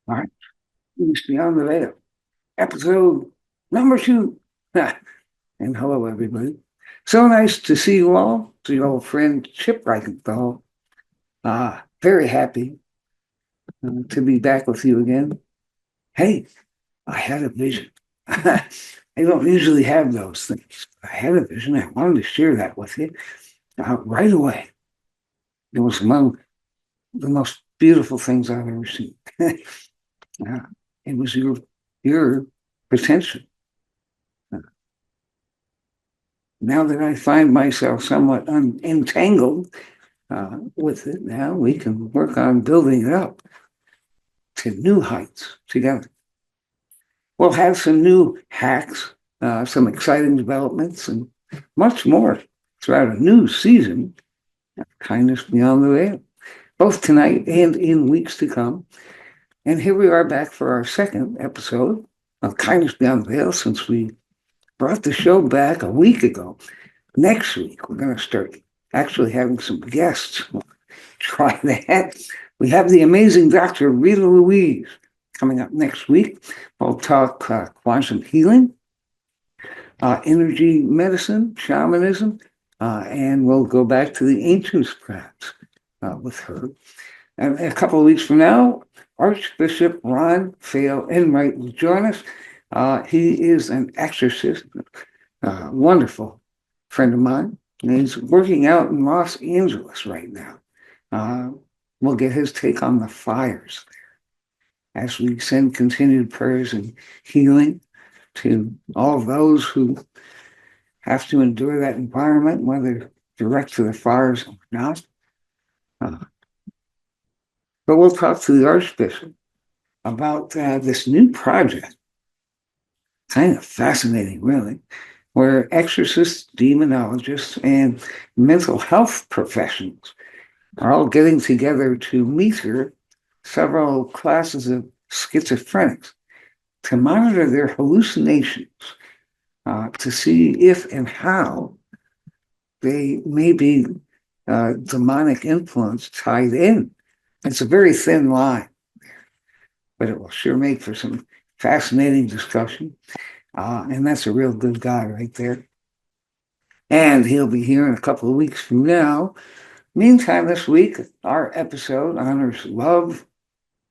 All right, Kindness Beyond the Veil, episode number 2. And hello, everybody. So nice to see you all. To your old friend Chip Reichenthal. Very happy to be back with you again. Hey, I had a vision. I don't usually have those things. I had a vision. I wanted to share that with you right away. It was among the most beautiful things I've ever seen. uh, it was your potential. Now that I find myself somewhat entangled with it, now we can work on building it up to new heights together. We'll have some new hacks, some exciting developments, and much more throughout a new season of Kindness Beyond the Veil, both tonight and in weeks to come. And here we are back for our second episode of Kindness Beyond the Veil since we brought the show back a week ago. Next week, we're going to start actually having some guests. We'll try that. We have the amazing Dr. Rita Louise coming up next week. We'll talk quantum healing, energy medicine, shamanism, and we'll go back to the ancients perhaps with her. And a couple of weeks from now, Archbishop Ron Fail Enright will join us. He is an exorcist, wonderful friend of mine, and he's working out in Los Angeles right now. We'll get his take on the fires there as we send continued prayers and healing to all of those who have to endure that environment, whether direct to the fires or not. But we'll talk to the Archbishop about this new project. Kind of fascinating, really, where exorcists, demonologists, and mental health professionals are all getting together to meter several classes of schizophrenics to monitor their hallucinations, to see if and how they may be demonic influence tied in. It's a very thin line, but it will sure make for some fascinating discussion. And that's a real good guy right there. And he'll be here in a couple of weeks from now. Meantime, this week, our episode honors love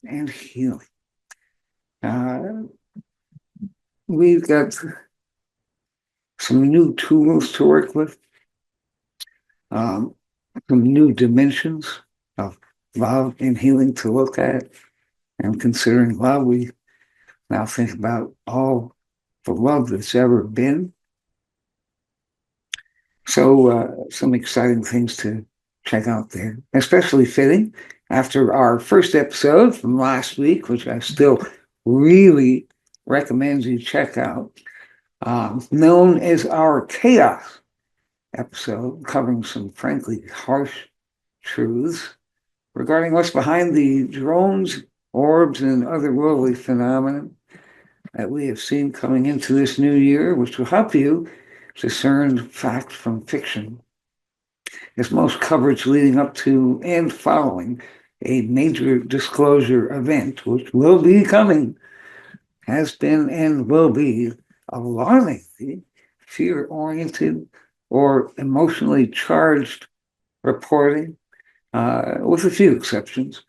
and healing. We've got some new tools to work with, some new dimensions of love and healing to look at. And considering love, we now think about all the love that's ever been. So some exciting things to check out there, especially fitting after our first episode from last week, which I still really recommend you check out, known as our chaos episode, covering some frankly harsh truths regarding what's behind the drones, orbs, and otherworldly phenomena that we have seen coming into this new year, which will help you discern fact from fiction. As most coverage leading up to and following a major disclosure event, which will be coming, has been and will be alarmingly fear-oriented or emotionally charged reporting, with a few exceptions.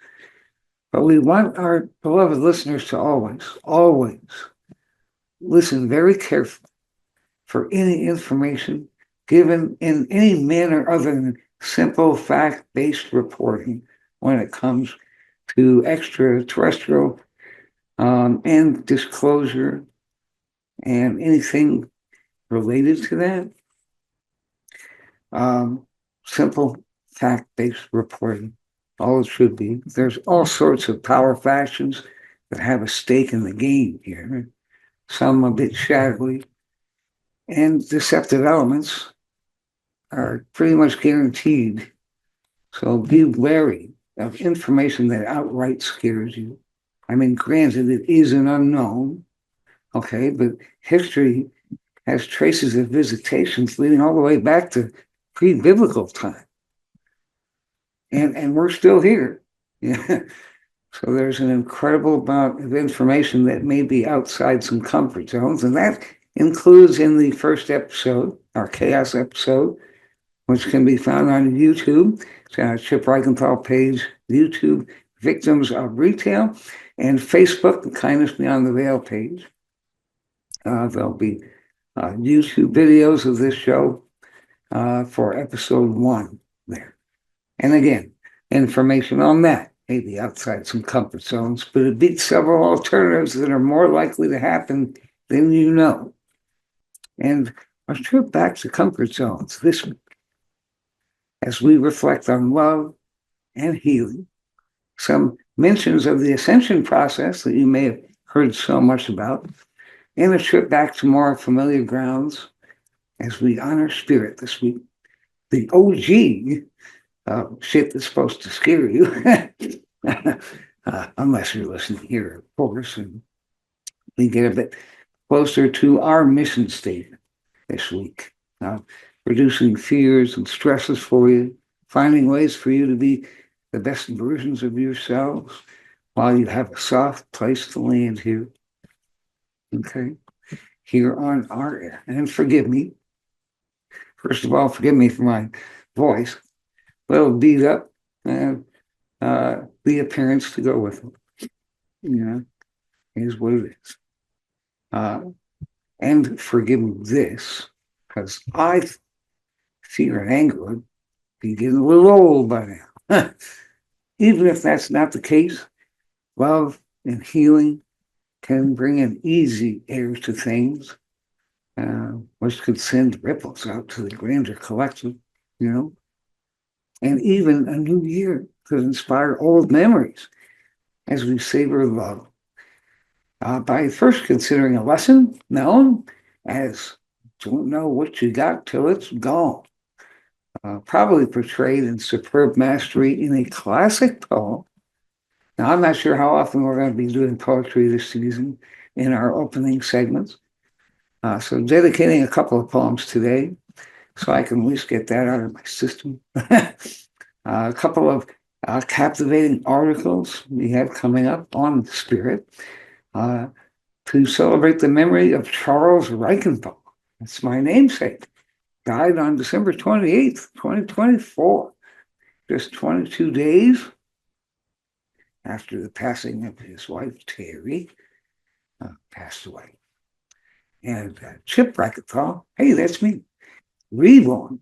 But we want our beloved listeners to always listen very carefully for any information given in any manner other than simple fact-based reporting when it comes to extraterrestrial and disclosure and anything related to that. Simple fact-based reporting, all it should be. There's all sorts of power factions that have a stake in the game here, some a bit shadowy, and deceptive elements are pretty much guaranteed. So be wary of information that outright scares you. I mean, granted, it is an unknown, okay, but history has traces of visitations leading all the way back to pre-biblical time. And we're still here. Yeah. So there's an incredible amount of information that may be outside some comfort zones, and that includes in the first episode, our chaos episode, which can be found on YouTube. It's on our Chip Reichenthal page, YouTube, Victims of Retail, and Facebook, the Kindness Beyond the Veil page. There'll be YouTube videos of this show for episode 1 there. And again, information on that may be outside some comfort zones, but it beats several alternatives that are more likely to happen than you know. And our trip back to comfort zones this week, as we reflect on love and healing, some mentions of the ascension process that you may have heard so much about, and a trip back to more familiar grounds as we honor spirit this week. The OG shit that's supposed to scare you, unless you're listening here, of course, and we get a bit closer to our mission statement this week. Reducing fears and stresses for you, finding ways for you to be the best versions of yourselves while you have a soft place to land here. Okay? Here on our air. And forgive me. First of all, forgive me for my voice. A little beat up and the appearance to go with it. Is what it is. And forgive me this, because I fear and anger would be getting a little old by now. Even if that's not the case, love and healing can bring an easy air to things, which could send ripples out to the grander collective, and even a new year could inspire old memories as we savor love. By first considering a lesson known as don't know what you got till it's gone, probably portrayed in superb mastery in a classic poem. Now, I'm not sure how often we're going to be doing poetry this season in our opening segments. So dedicating a couple of poems today so I can at least get that out of my system. A couple of captivating articles we have coming up on spirit to celebrate the memory of Charles Reichenthal. That's my namesake. Died on December 28th, 2024. Just 22 days after the passing of his wife, Terry, passed away. And Chip Reichenthal, hey, that's me, reborn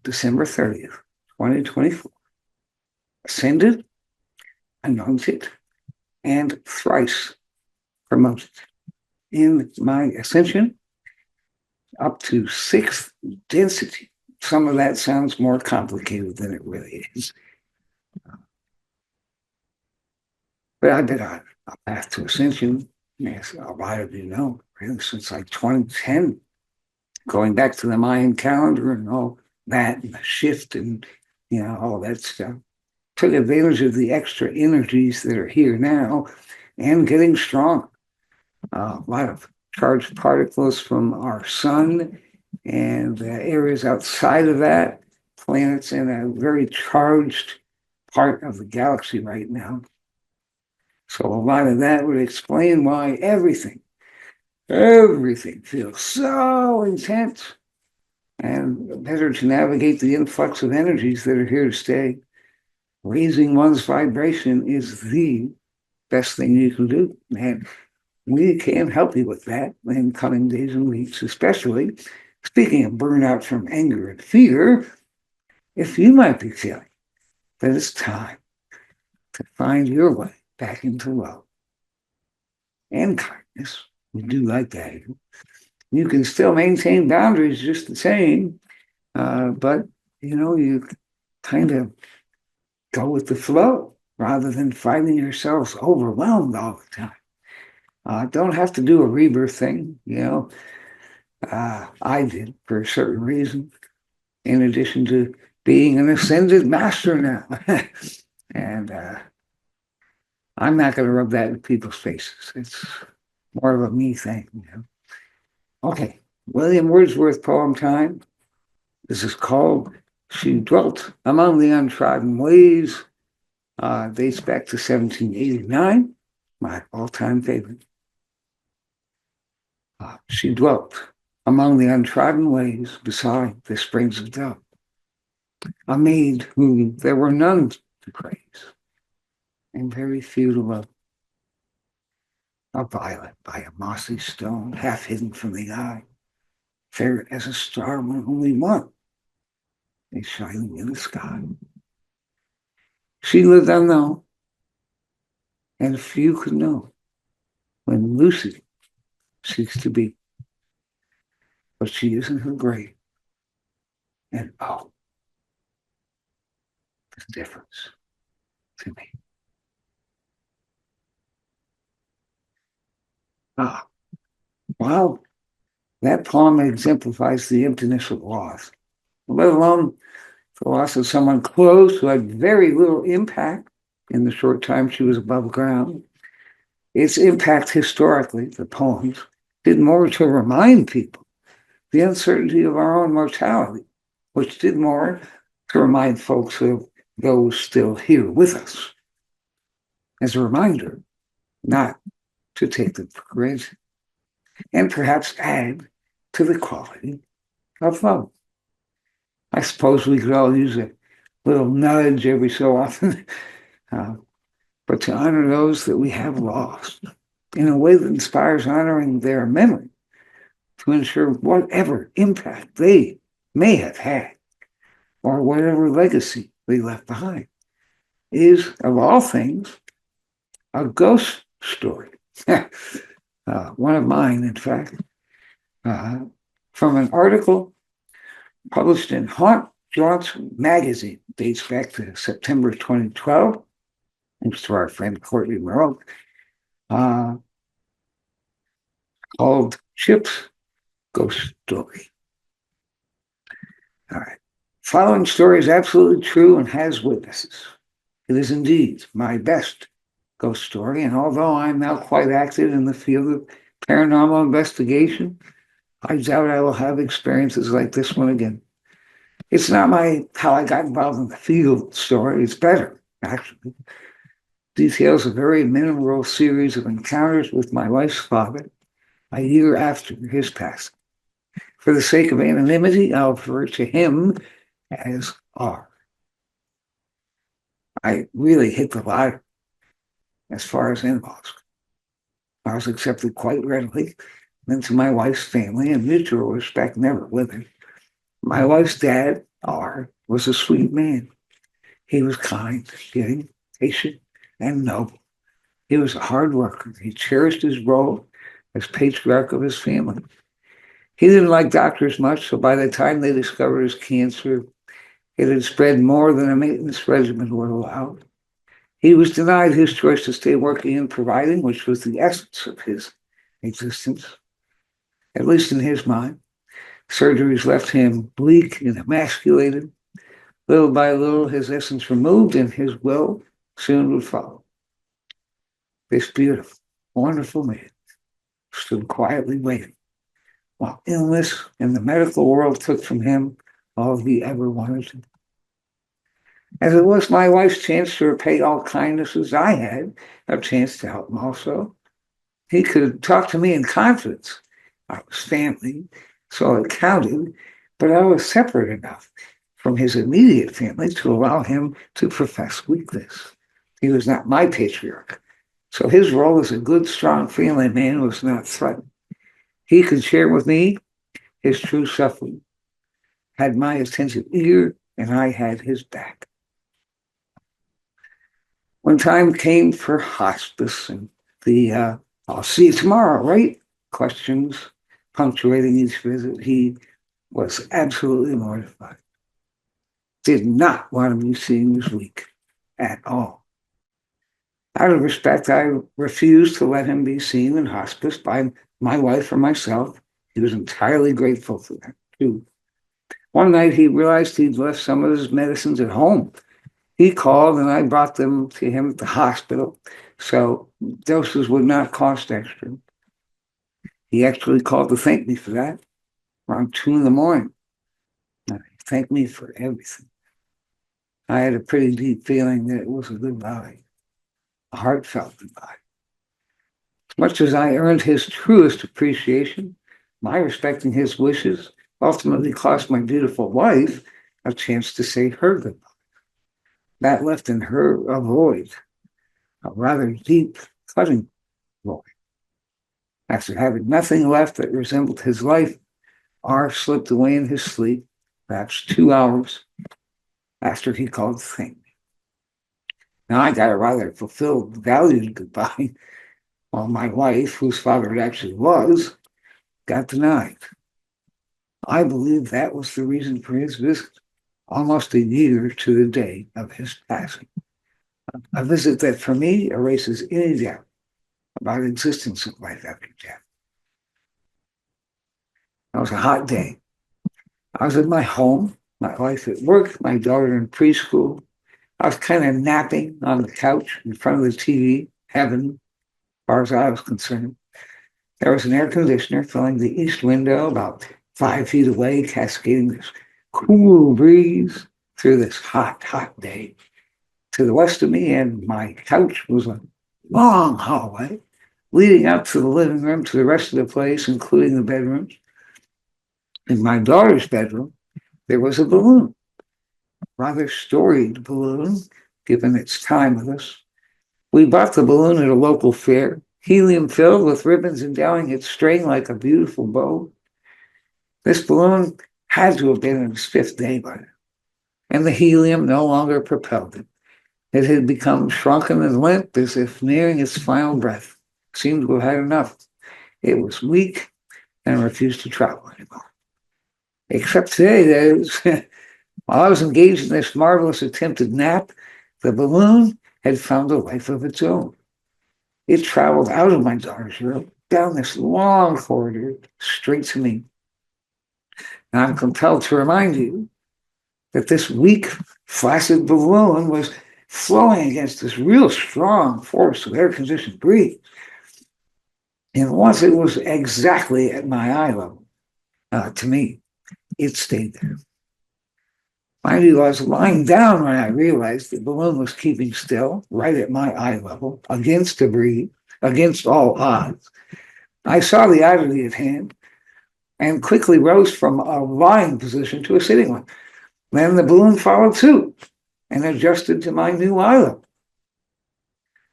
December 30th, 2024. Ascended, anointed, and thrice promoted. In my ascension, up to 6th density. Some of that sounds more complicated than it really is. But I've been on a path to ascension, as a lot of you know, really since like 2010, going back to the Mayan calendar and all that, and the shift and, all that stuff. Took advantage of the extra energies that are here now and getting strong. A lot of charged particles from our sun and areas outside of that, planets in a very charged part of the galaxy right now. So a lot of that would explain why everything feels so intense, and better to navigate the influx of energies that are here to stay. Raising one's vibration is the best thing you can do. And we can help you with that in coming days and weeks, especially speaking of burnout from anger and fear, if you might be feeling that it's time to find your way back into love and kindness. We do like that. You can still maintain boundaries just the same, but you kind of go with the flow rather than finding yourselves overwhelmed all the time. Don't have to do a rebirth thing, I did for a certain reason, in addition to being an ascended master now. And I'm not going to rub that in people's faces. It's more of a me thing. Okay, William Wordsworth poem time. This is called She Dwelt Among the Untrodden Ways dates back to 1789, my all-time favorite. She dwelt among the untrodden ways beside the springs of Dove, a maid whom there were none to praise, and very few to love. A violet by a mossy stone, half hidden from the eye, fair as a star when only one is shining in the sky. She lived unknown, and few could know when Lucy ceased to be. But she is in her grave, and oh, the difference to me. Wow, that poem exemplifies the emptiness of loss, let alone the loss of someone close who had very little impact in the short time she was above ground. Its impact historically, the poems, did more to remind people the uncertainty of our own mortality, which did more to remind folks of those still here with us. As a reminder, not to take them for granted, and perhaps add to the quality of love. I suppose we could all use a little nudge every so often, but to honor those that we have lost in a way that inspires honoring their memory, to ensure whatever impact they may have had or whatever legacy they left behind is, of all things, a ghost story. One of mine, in fact, from an article published in Haunt Jaunts magazine, dates back to September 2012, thanks to our friend Courtney Merrill, called Chip's Ghost Story. All right. Following story is absolutely true and has witnesses. It is indeed my best ghost story, and although I'm now quite active in the field of paranormal investigation, I doubt I will have experiences like this one again. It's not how I got involved in the field story. It's better, actually. Details a very memorable series of encounters with my wife's father a year after his passing. For the sake of anonymity, I'll refer to him as R. I really hit the lottery as far as in-laws. I was accepted quite readily into my wife's family, and mutual respect never withered. My wife's dad, R, was a sweet man. He was kind, giving, patient, and noble. He was a hard worker. He cherished his role as patriarch of his family. He didn't like doctors much, so by the time they discovered his cancer, it had spread more than a maintenance regimen would allow. He was denied his choice to stay working and providing, which was the essence of his existence, at least in his mind. Surgeries left him bleak and emasculated. Little by little, his essence removed, and his will soon would follow. This beautiful, wonderful man stood quietly waiting, while illness and the medical world took from him all he ever wanted to. As it was my wife's chance to repay all kindnesses, I had a chance to help him also. He could talk to me in confidence. I was family, so it counted, but I was separate enough from his immediate family to allow him to profess weakness. He was not my patriarch, so his role as a good, strong family man was not threatened. He could share with me his true suffering, had my attentive ear, and I had his back. When time came for hospice and the I'll see you tomorrow, right? Questions punctuating each visit, he was absolutely mortified. Did not want to be seen this week at all. Out of respect, I refused to let him be seen in hospice by my wife or myself. He was entirely grateful for that, too. One night, he realized he'd left some of his medicines at home. He called, and I brought them to him at the hospital, so doses would not cost extra. He actually called to thank me for that around 2 a.m. He thanked me for everything. I had a pretty deep feeling that it was a goodbye, a heartfelt goodbye. As much as I earned his truest appreciation, my respecting his wishes ultimately cost my beautiful wife a chance to say her goodbye. That left in her a void, a rather deep, cutting void. After having nothing left that resembled his life, R slipped away in his sleep, perhaps 2 hours after he called to thank me. Now I got a rather fulfilled, valued goodbye, while my wife, whose father it actually was, got denied. I believe that was the reason for his visit, almost a year to the day of his passing. A visit that for me erases any doubt about existence of life after death. It was a hot day. I was at my home, my wife at work, my daughter in preschool. I was kind of napping on the couch in front of the TV, heaven, as far as I was concerned. There was an air conditioner filling the east window about 5 feet away, cascading this cool breeze through this hot, hot day. To the west of me and my couch was a long hallway leading up to the living room to the rest of the place, including the bedrooms. In my daughter's bedroom, there was a balloon, a rather storied balloon, given its time with us. We bought the balloon at a local fair, helium filled with ribbons endowing its string like a beautiful bow. This balloon had to have been in its 5th day by now, and the helium no longer propelled it. It had become shrunken and limp as if nearing its final breath. It seemed to have had enough. It was weak and refused to travel anymore. Except today, that is, while I was engaged in this marvelous attempted nap, the balloon had found a life of its own. It traveled out of my daughter's room, down this long corridor, straight to me. And I'm compelled to remind you that this weak, flaccid balloon was flowing against this real strong force of air-conditioned breeze. And once it was exactly at my eye level, to me, it stayed there. Mind you, I was lying down when I realized the balloon was keeping still, right at my eye level, against the breeze, against all odds. I saw the oddity at hand and quickly rose from a lying position to a sitting one. Then the balloon followed suit and adjusted to my new eye level.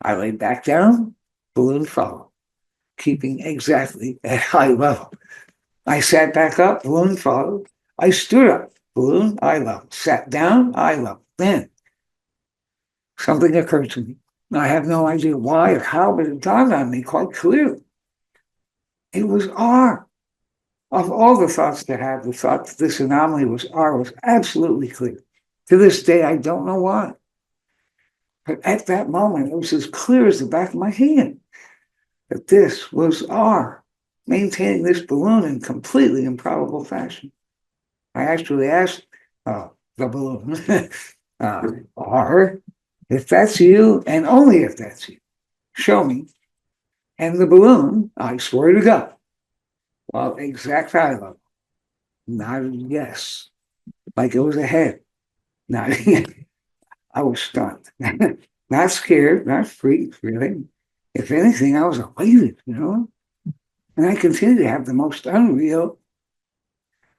I laid back down, balloon followed, keeping exactly at eye level. I sat back up, balloon followed. I stood up, balloon, eye level. Sat down, eye level. Then something occurred to me. I have no idea why or how, but it dawned on me quite clearly. It was R. Of all the thoughts to have, the thought that this anomaly was R was absolutely clear. To this day, I don't know why. But at that moment, it was as clear as the back of my hand that this was R, maintaining this balloon in completely improbable fashion. I actually asked the balloon, R, if that's you, and only if that's you, show me. And the balloon, I swear to God, while exact eye level, nodded yes, like it was a head. Nodding. I was stunned. Not scared, not freaked, really. If anything, I was elated, And I continued to have the most unreal,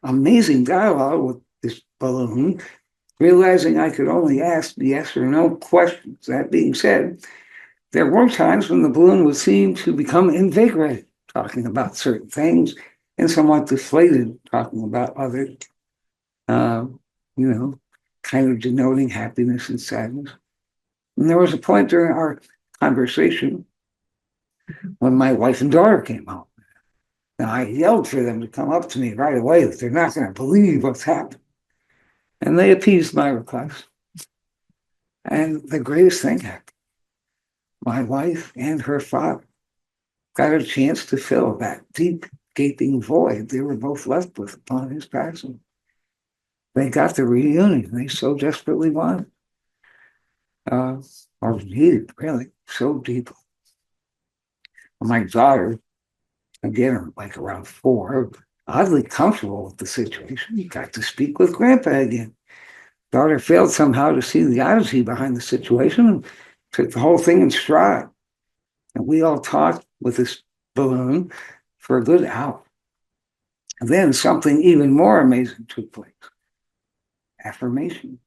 amazing dialogue with this balloon, realizing I could only ask yes or no questions. That being said, there were times when the balloon would seem to become invigorated, talking about certain things, and somewhat deflated, talking about others, kind of denoting happiness and sadness. And there was a point during our conversation when my wife and daughter came home. Now, I yelled for them to come up to me right away that they're not going to believe what's happened. And they appeased my request. And the greatest thing happened. My wife and her father got a chance to fill that deep, gaping void they were both left with upon his passing. They got the reunion they so desperately wanted. Or needed, really, so deeply. My daughter, again, like around 4, oddly comfortable with the situation, got to speak with Grandpa again. Daughter failed somehow to see the oddity behind the situation and took the whole thing in stride. And we all talked with this balloon for a good hour. And then something even more amazing took place. Affirmation.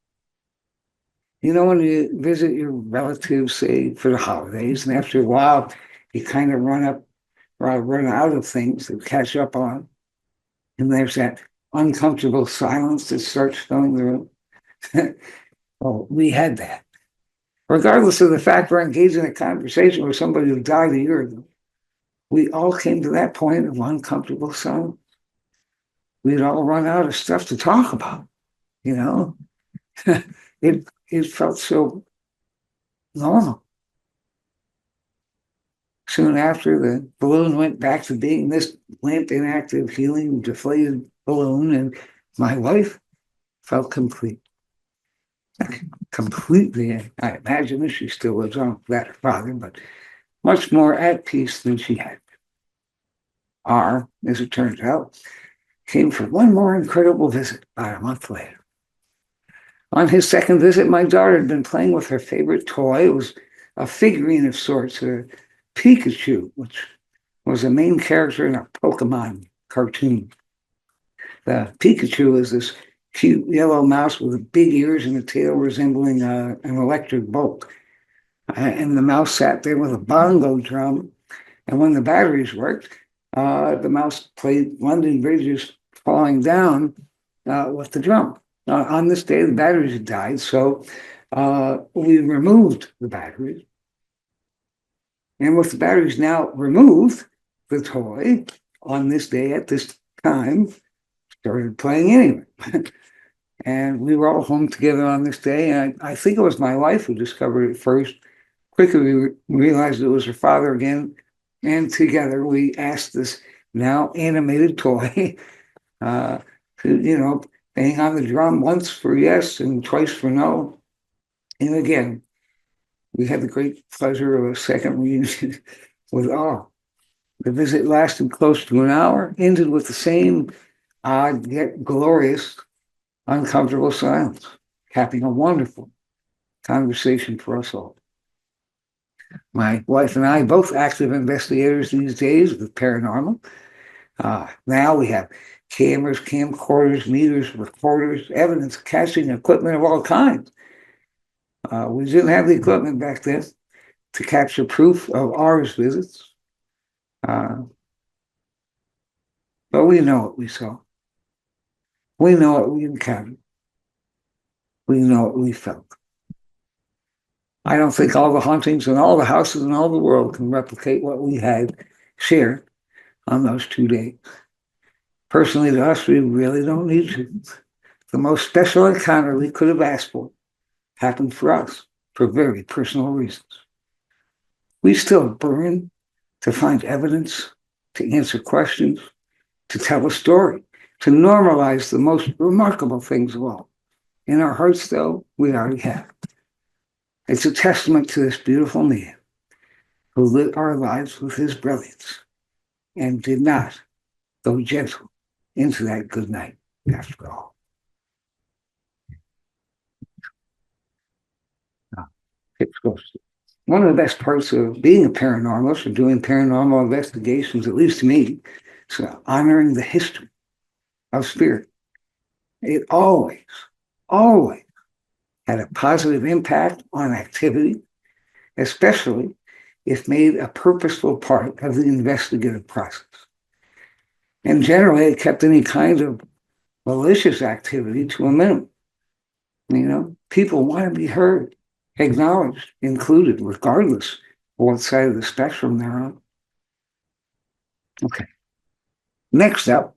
When you visit your relatives, say, for the holidays, and after a while, you kind of run out of things to catch up on. And there's that uncomfortable silence that starts filling the room. Well, we had that. Regardless of the fact we're engaged in a conversation with somebody who died a year ago, we all came to that point of uncomfortable silence. We'd all run out of stuff to talk about, it felt so normal. Soon after, the balloon went back to being this limp, inactive, healing, deflated balloon, and my wife felt complete. Completely, I imagine that she still lives on without her father, but much more at peace than she had. R, as it turns out, came for one more incredible visit about a month later. On his second visit, my daughter had been playing with her favorite toy. It was a figurine of sorts, a Pikachu, which was the main character in a Pokemon cartoon. The Pikachu is this cute yellow mouse with big ears and a tail resembling an electric bolt. And the mouse sat there with a bongo drum. And when the batteries worked, the mouse played London Bridges Falling Down with the drum. On this day, the batteries had died, so we removed the batteries. And with the batteries now removed, the toy on this day at this time started playing anyway. And we were all home together on this day. And I think it was my wife who discovered it first. Quickly, we realized it was her father again. And together, we asked this now animated toy to, bang on the drum once for yes and twice for no. And again, we had the great pleasure of a second reunion with all. The visit lasted close to an hour, ended with the same odd yet glorious, uncomfortable silence, capping a wonderful conversation for us all. My wife and I, both active investigators these days with paranormal. Now we have cameras, camcorders, meters, recorders, evidence, catching equipment of all kinds. We didn't have the equipment back then to capture proof of ours visits. But we know what we saw. We know what we encountered. We know what we felt. I don't think all the hauntings and all the houses in all the world can replicate what we had shared on those 2 days. Personally, to us, we really don't need to. The most special encounter we could have asked for happened for us for very personal reasons. We still burn to find evidence, to answer questions, to tell a story, to normalize the most remarkable things of all. In our hearts, though, we already have. It's a testament to this beautiful man who lit our lives with his brilliance and did not go gentle into that good night after all. One of the best parts of being a paranormalist or doing paranormal investigations, at least to me, is honoring the history of spirit. It always had a positive impact on activity, especially if made a purposeful part of the investigative process. And generally, it kept any kind of malicious activity to a minimum. People want to be heard, acknowledged, included, regardless of what side of the spectrum they're on. Okay. Next up,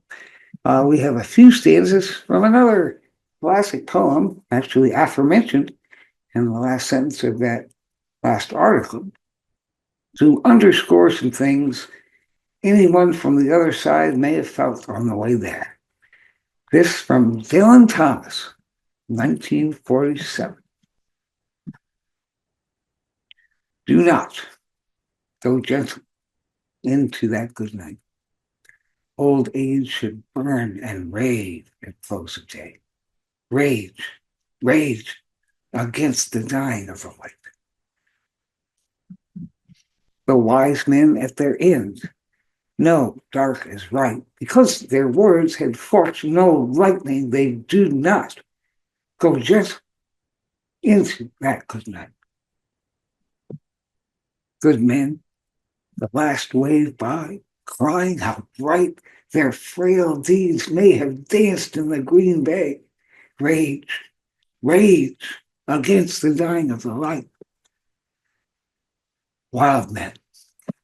we have a few stanzas from another classic poem, actually aforementioned in the last sentence of that last article, to underscore some things anyone from the other side may have felt on the way there. This from Dylan Thomas, 1947. Do not go gentle into that good night. Old age should burn and rave at close of day. Rage rage against the dying of the light. The wise men at their end know dark is right. Because their words had forged no lightning, they do not go just into that good night. Good men, the last wave by, crying how bright their frail deeds may have danced in the green bay. Rage, rage against the dying of the light. Wild men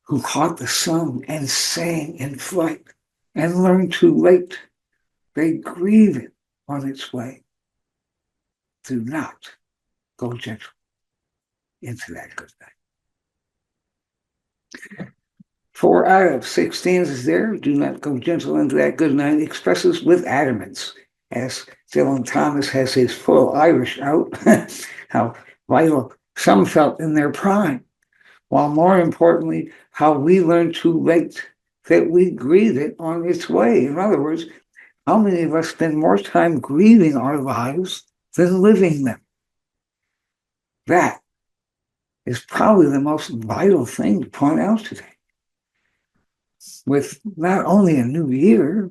who caught the sun and sang in flight and learned too late. They grieve it on its way. Do not go gentle into that good night. 4 out of 6 stanzas there, do not go gentle into that good night, expresses with adamance, as Dylan Thomas has his full Irish out, how vital some felt in their prime, while more importantly, how we learned too late that we grieve it on its way. In other words, how many of us spend more time grieving our lives than living them? That is probably the most vital thing to point out today. With not only a new year,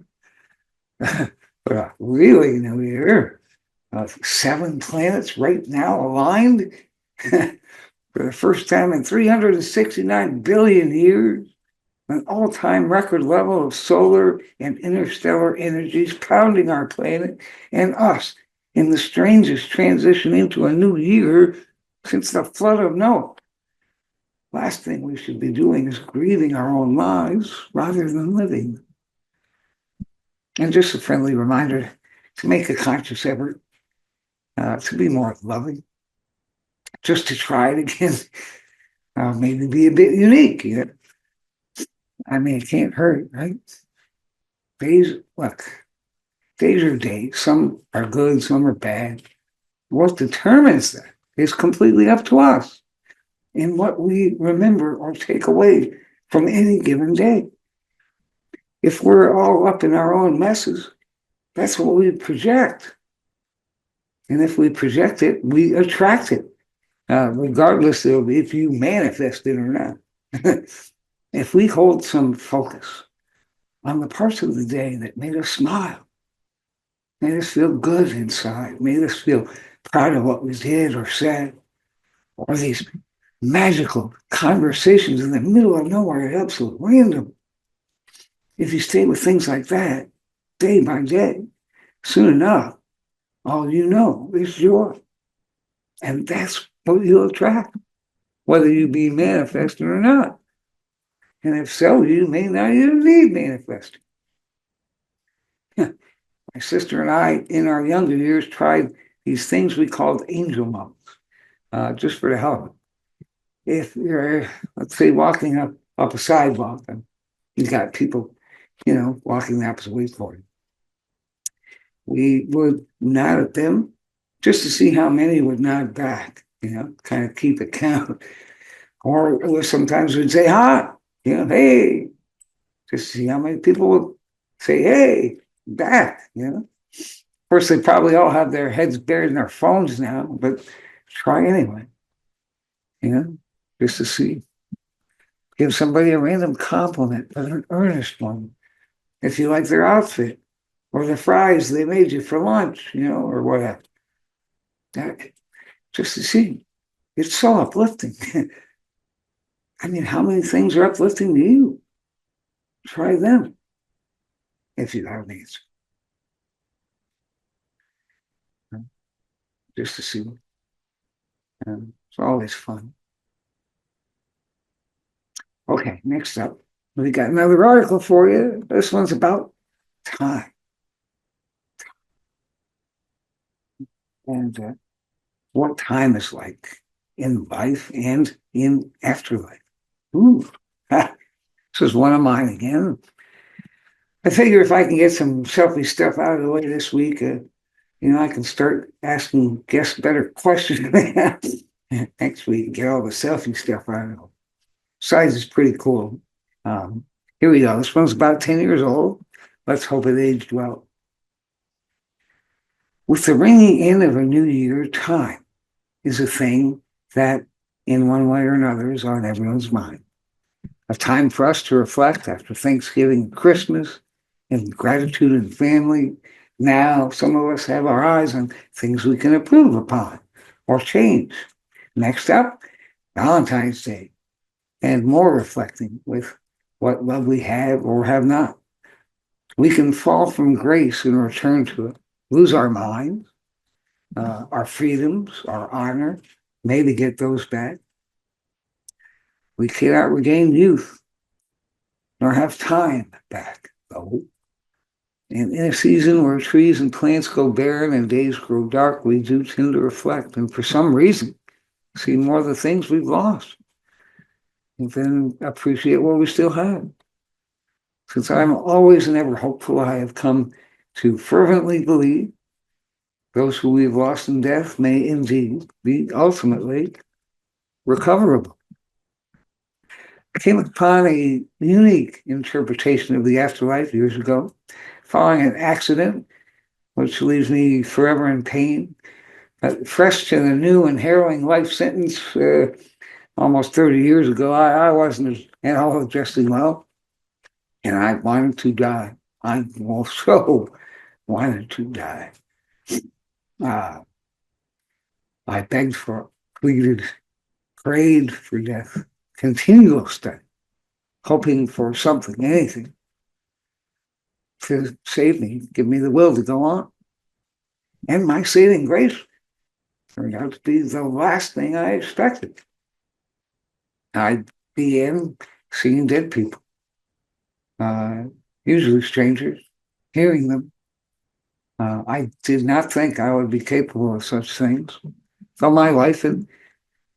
but a really new year, 7 planets right now aligned for the first time in 369 billion years, an all-time record level of solar and interstellar energies pounding our planet and us in the strangest transition into a new year since the flood of Noah. Last thing we should be doing is grieving our own lives rather than living. And just a friendly reminder to make a conscious effort to be more loving, just to try it again, maybe be a bit unique. You know? I mean, it can't hurt, right? Days are days. Some are good, some are bad. What determines that is completely up to us in what we remember or take away from any given day. If we're all up in our own messes, that's what we project. And if we project it, we attract it, regardless of if you manifest it or not. If we hold some focus on the parts of the day that made us smile, made us feel good inside, made us feel proud of what we did or said, or these magical conversations in the middle of nowhere at absolute random. If you stay with things like that day by day, soon enough, all you know is joy. And that's what you'll attract, whether you be manifesting or not. And if so, you may not even need manifesting. My sister and I, in our younger years, tried these things we called angel moments, just for the hell of it. If you're, let's say, walking up a sidewalk and you've got people, walking the opposite way for you, we would nod at them just to see how many would nod back, kind of keep it count. Or sometimes we'd say, hi, hey, just to see how many people would say, hey, back, Of course, they probably all have their heads buried in their phones now, but try anyway, just to see. Give somebody a random compliment, but an earnest one. If you like their outfit or the fries they made you for lunch, or whatever. Just to see. It's so uplifting. I mean, how many things are uplifting to you? Try them if you have needs. Just to see. It's always fun. Okay, next up, we got another article for you. This one's about time. And what time is like in life and in afterlife. Ooh, this is one of mine again. I figure if I can get some selfie stuff out of the way this week, I can start asking guests better questions next week and get all the selfie stuff out of them. Size is pretty cool. Here we go. This one's about 10 years old. Let's hope it aged well. With the ringing in of a new year, time is a thing that, in one way or another, is on everyone's mind. A time for us to reflect after Thanksgiving and Christmas, and gratitude and family. Now, some of us have our eyes on things we can improve upon or change. Next up, Valentine's Day, and more reflecting with what love we have or have not. We can fall from grace and return to it, lose our minds, our freedoms, our honor, maybe get those back. We cannot regain youth nor have time back, though. And in a season where trees and plants go barren and days grow dark, we do tend to reflect and for some reason see more of the things we've lost and then appreciate what we still have. Since I'm always and ever hopeful, I have come to fervently believe those who we've lost in death may indeed be ultimately recoverable. I came upon a unique interpretation of the afterlife years ago, following an accident, which leaves me forever in pain. Fresh to the new and harrowing life sentence almost 30 years ago, I wasn't at all adjusting well, and I wanted to die. I also wanted to die. I begged for, pleaded, prayed for death, continuously, hoping for something, anything, to save me, give me the will to go on. And my saving grace turned out to be the last thing I expected. I began seeing dead people, usually strangers, hearing them. I did not think I would be capable of such things. So my life had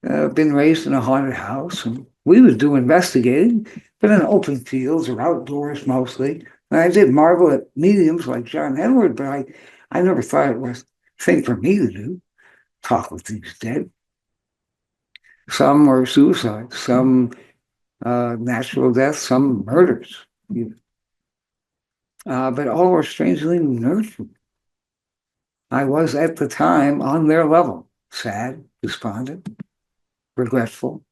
been raised in a haunted house, and we would do investigating, but in open fields or outdoors mostly. And I did marvel at mediums like John Edward, but I never thought it was a thing for me to do, talk with these dead. Some were suicides, some natural deaths, some murders. But all were strangely nurturing. I was at the time on their level, sad, despondent, regretful.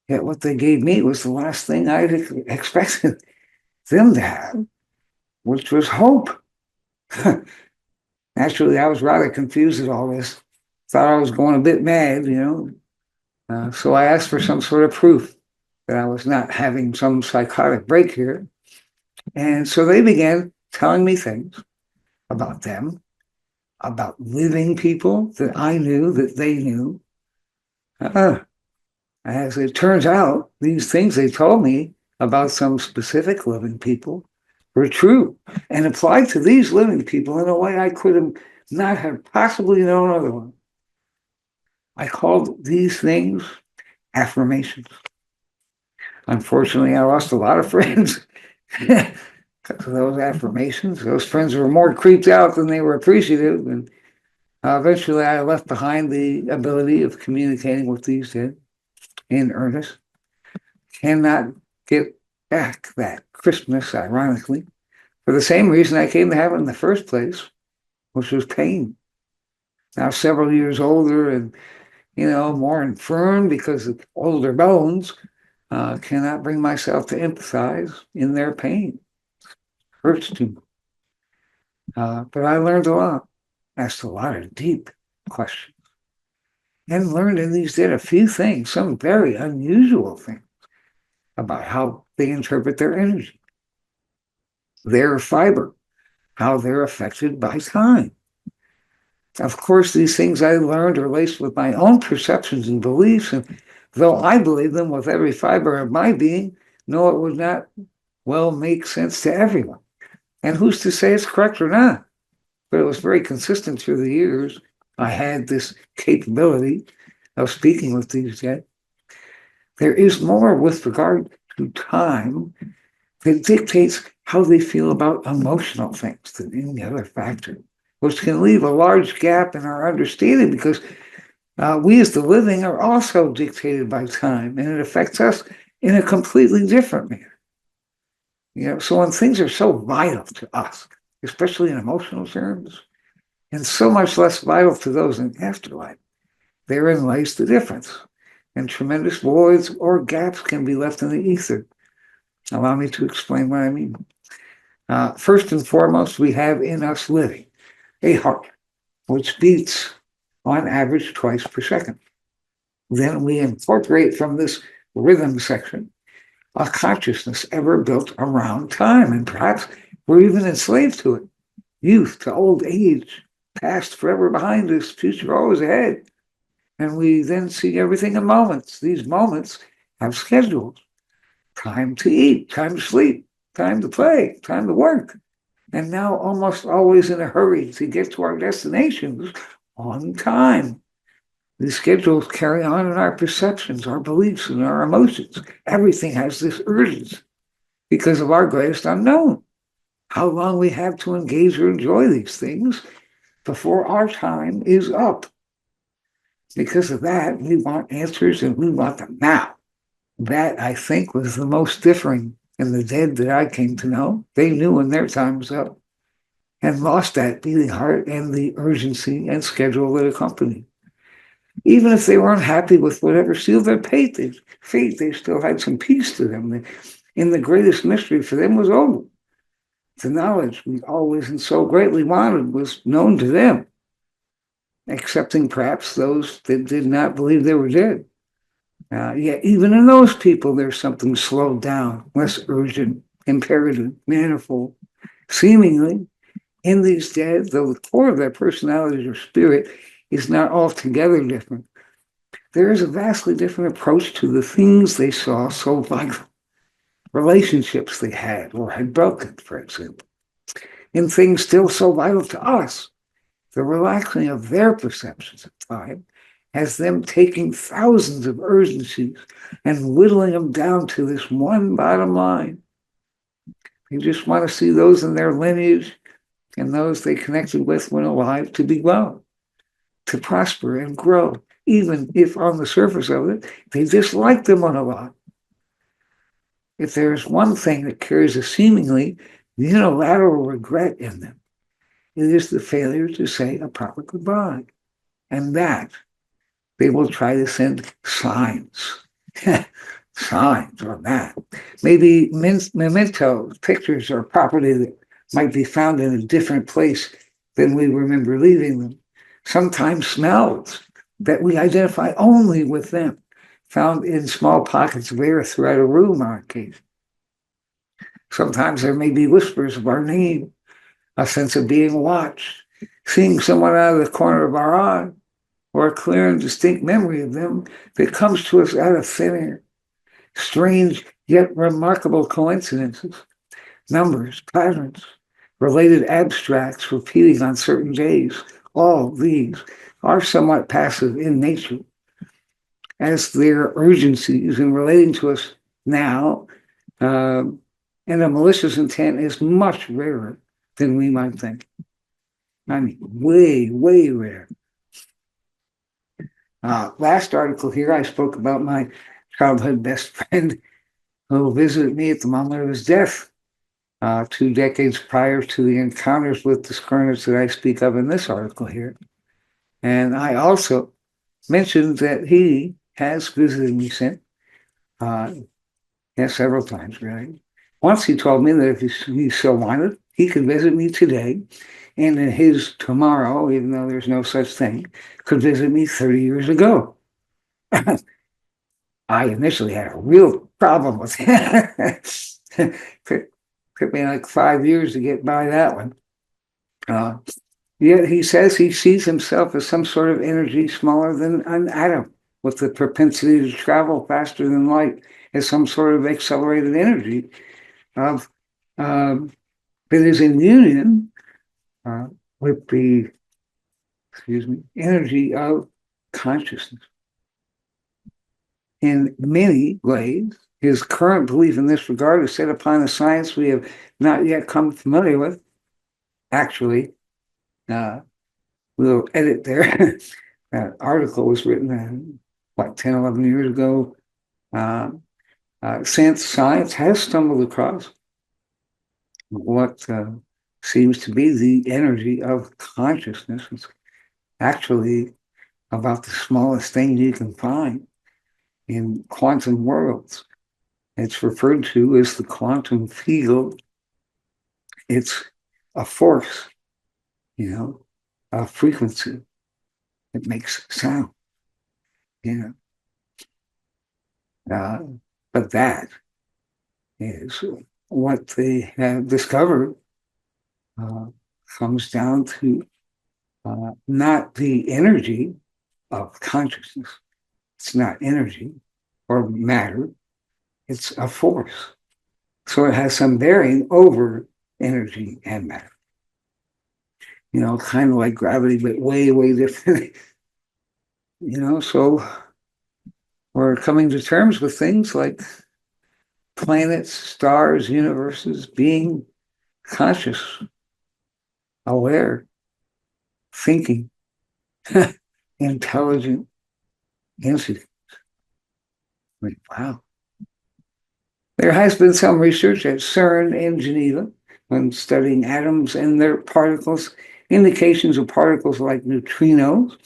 Yet what they gave me was the last thing I expected them to have, which was hope. Naturally, I was rather confused at all this. Thought I was going a bit mad, so I asked for some sort of proof that I was not having some psychotic break here. And so they began telling me things about them, about living people that I knew, that they knew. As it turns out, these things they told me about some specific living people were true and applied to these living people in a way I could have not have possibly known otherwise. I called these things affirmations. Unfortunately, I lost a lot of friends because of those affirmations. Those friends were more creeped out than they were appreciative, and eventually I left behind the ability of communicating with these dead in earnest. Cannot get back that crispness, ironically, for the same reason I came to have it in the first place, which was pain. Now, several years older and, more infirm because of older bones, cannot bring myself to empathize in their pain. Hurts too much. But I learned a lot, asked a lot of deep questions, and learned in these dead a few things, some very unusual things about how they interpret their energy, their fiber, how they're affected by time. Of course, these things I learned are laced with my own perceptions and beliefs, and though I believe them with every fiber of my being, know it would not well make sense to everyone. And who's to say it's correct or not? But it was very consistent through the years. I had this capability of speaking with these dead. There is more with regard to time that dictates how they feel about emotional things than any other factor, which can leave a large gap in our understanding because we as the living are also dictated by time, and it affects us in a completely different manner. So when things are so vital to us, especially in emotional terms, and so much less vital to those in afterlife. Therein lies the difference, and tremendous voids or gaps can be left in the ether. Allow me to explain what I mean. First and foremost, we have in us living a heart, which beats on average twice per second. Then we incorporate from this rhythm section a consciousness ever built around time, and perhaps we're even enslaved to it. Youth to old age, past forever behind us, future always ahead. And we then see everything in moments. These moments have schedules. Time to eat, time to sleep, time to play, time to work. And now almost always in a hurry to get to our destinations on time. These schedules carry on in our perceptions, our beliefs, and our emotions. Everything has this urgency because of our greatest unknown. How long we have to engage or enjoy these things before our time is up. Because of that, we want answers and we want them now. That, I think, was the most differing in the dead that I came to know. They knew when their time was up and lost that beating heart and the urgency and schedule that accompanied. Even if they weren't happy with whatever sealed their fate, they still had some peace to them. And the greatest mystery for them was over. The knowledge we always and so greatly wanted was known to them, excepting perhaps those that did not believe they were dead. Yet even in those people, there's something slowed down, less urgent, imperative, manifold. Seemingly, in these dead, though the core of their personality or spirit is not altogether different, there is a vastly different approach to the things they saw so vital. Relationships they had or had broken, for example, in things still so vital to us. The relaxing of their perceptions of time has them taking thousands of urgencies and whittling them down to this one bottom line. They just want to see those in their lineage and those they connected with when alive to be well, to prosper and grow, even if on the surface of it, they dislike them when alive. If there's one thing that carries a seemingly unilateral regret in them, it is the failure to say a proper goodbye. And that they will try to send signs. Signs on that. Maybe memento, pictures or property that might be found in a different place than we remember leaving them. Sometimes smells that we identify only with them, found in small pockets of air throughout a room on occasion. Sometimes there may be whispers of our name, a sense of being watched, seeing someone out of the corner of our eye, or a clear and distinct memory of them that comes to us out of thin air. Strange yet remarkable coincidences, numbers, patterns, related abstracts repeating on certain days. All these are somewhat passive in nature, as their urgencies in relating to us now and a malicious intent is much rarer than we might think. I mean, way, way rare. Last article here, I spoke about my childhood best friend who visited me at the moment of his death 2 decades prior to the encounters with discarnates that I speak of in this article here. And I also mentioned that he has visited me since, several times, really. Once he told me that if he so wanted, he could visit me today, and in his tomorrow, even though there's no such thing, could visit me 30 years ago. I initially had a real problem with it. Took me like 5 years to get by that one. Yet he says he sees himself as some sort of energy smaller than an atom, with the propensity to travel faster than light, as some sort of accelerated energy of that is in union with the energy of consciousness. In many ways, his current belief in this regard is set upon a science we have not yet come familiar with. Actually, we'll edit there. That article was written, 10, 11 years ago. Since science has stumbled across what seems to be the energy of consciousness. It's actually about the smallest thing you can find in quantum worlds. It's referred to as the quantum field. It's a force, a frequency that makes sound, you know. But that is what they have discovered comes down to not the energy of consciousness. It's not energy or matter. It's a force. So it has some bearing over energy and matter. Kind of like gravity, but way, way different. So we're coming to terms with things like planets, stars, universes, being conscious, aware, thinking, intelligent entities. Wow. There has been some research at CERN in Geneva when studying atoms and their particles, indications of particles like neutrinos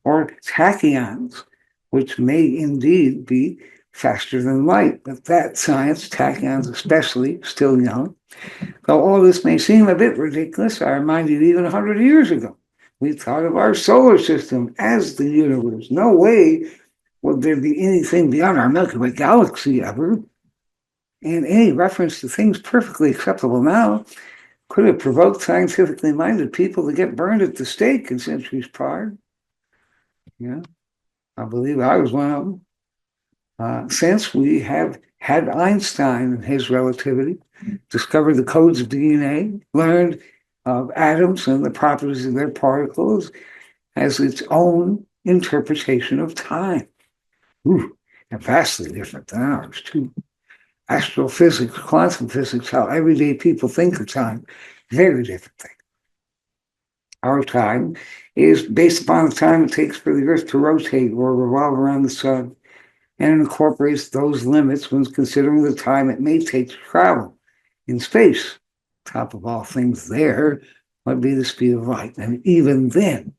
or tachyons, which may indeed be faster than light. But that science, tachyons especially, still young. Though all this may seem a bit ridiculous, I remind you even 100 years ago, we thought of our solar system as the universe. No way would there be anything beyond our Milky Way galaxy ever. And any reference to things perfectly acceptable now could have provoked scientifically minded people to get burned at the stake in centuries prior. I believe I was one of them. Since we have had Einstein and his relativity, discovered the codes of DNA, learned of atoms and the properties of their particles as its own interpretation of time. And vastly different than ours, too. Astrophysics, quantum physics, how everyday people think of time, very different thing. Our time is based upon the time it takes for the Earth to rotate or revolve around the sun, and it incorporates those limits when considering the time it may take to travel in space. Top of all things there would be the speed of light. And even then,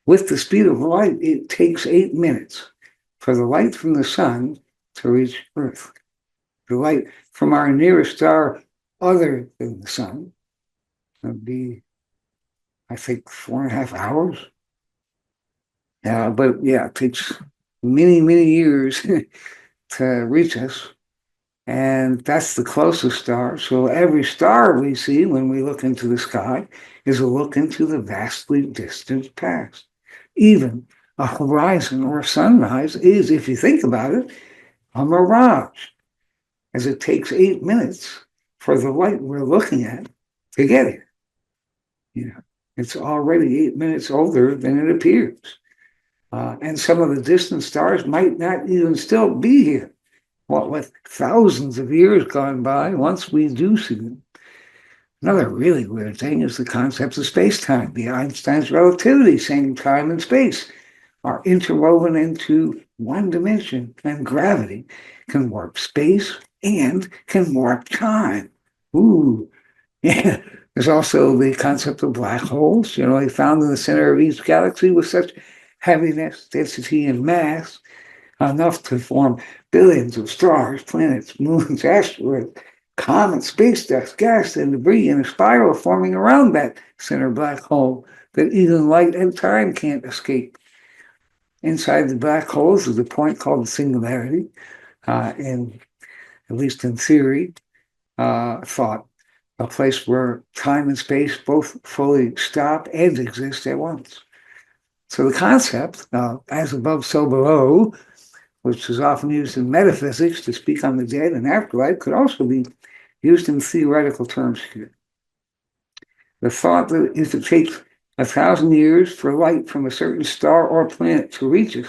with the speed of light, it takes 8 minutes for the light from the sun to reach Earth. The light from our nearest star other than the sun would be, I think, 4.5 hours. But it takes many, many years to reach us. And that's the closest star. So every star we see when we look into the sky is a look into the vastly distant past. Even a horizon or a sunrise is, if you think about it, a mirage, as it takes 8 minutes for the light we're looking at to get here. It's already 8 minutes older than it appears. And some of the distant stars might not even still be here. With thousands of years gone by, once we do see them. Another really weird thing is the concept of space-time. The Einstein's relativity, saying time and space are interwoven into one dimension, and gravity can warp space and can warp time. Yeah. There's also the concept of black holes, found in the center of each galaxy with such heaviness, density, and mass, enough to form billions of stars, planets, moons, asteroids, comets, space dust, gas, and debris in a spiral forming around that center black hole that even light and time can't escape. Inside the black holes is a point called the singularity, at least in theory, thought, a place where time and space both fully stop and exist at once. So the concept, as above, so below, which is often used in metaphysics to speak on the dead and afterlife, could also be used in theoretical terms here. The thought that if it takes 1,000 years for light from a certain star or planet to reach us,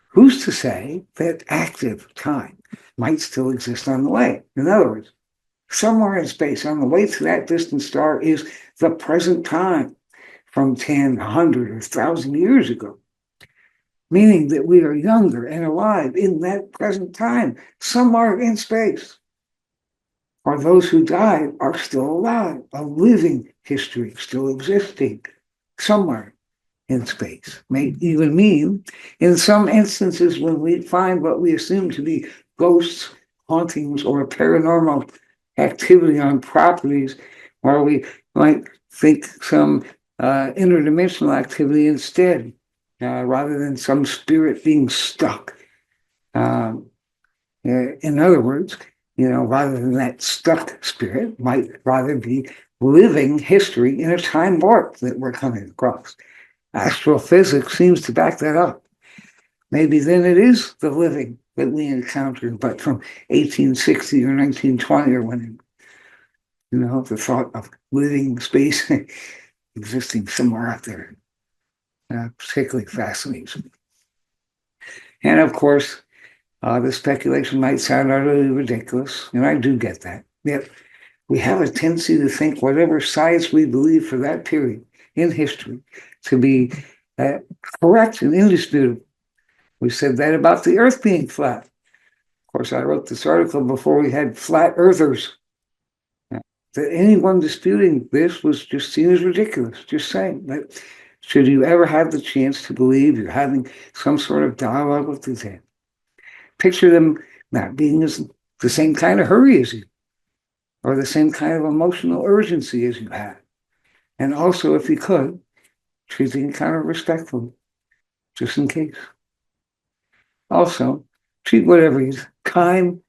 who's to say that active time might still exist on the way? In other words, somewhere in space on the way to that distant star is the present time from 10, 100, or 1,000 years ago. Meaning that we are younger and alive in that present time, somewhere in space. or those who died are still alive, a living history still existing somewhere in space. May even mean, in some instances, when we find what we assume to be ghosts, hauntings, or paranormal activity on properties, where we might think some interdimensional activity instead, rather than some spirit being stuck. In other words, rather than that stuck spirit, might rather be living history in a time warp that we're coming across. Astrophysics seems to back that up. Maybe then it is the living that we encountered, but from 1860 or 1920 or when, the thought of living space existing somewhere out there particularly fascinates me. And of course, the speculation might sound utterly ridiculous, and I do get that. Yet we have a tendency to think whatever science we believe for that period in history to be correct and indisputable. We said that about the Earth being flat. Of course, I wrote this article before we had flat earthers. That anyone disputing this was just seen as ridiculous. Just saying that should you ever have the chance to believe you're having some sort of dialogue with the dead, picture them not being the same kind of hurry as you, or the same kind of emotional urgency as you have. And also, if you could, treating it kind of respectfully, just in case. Also, treat whatever time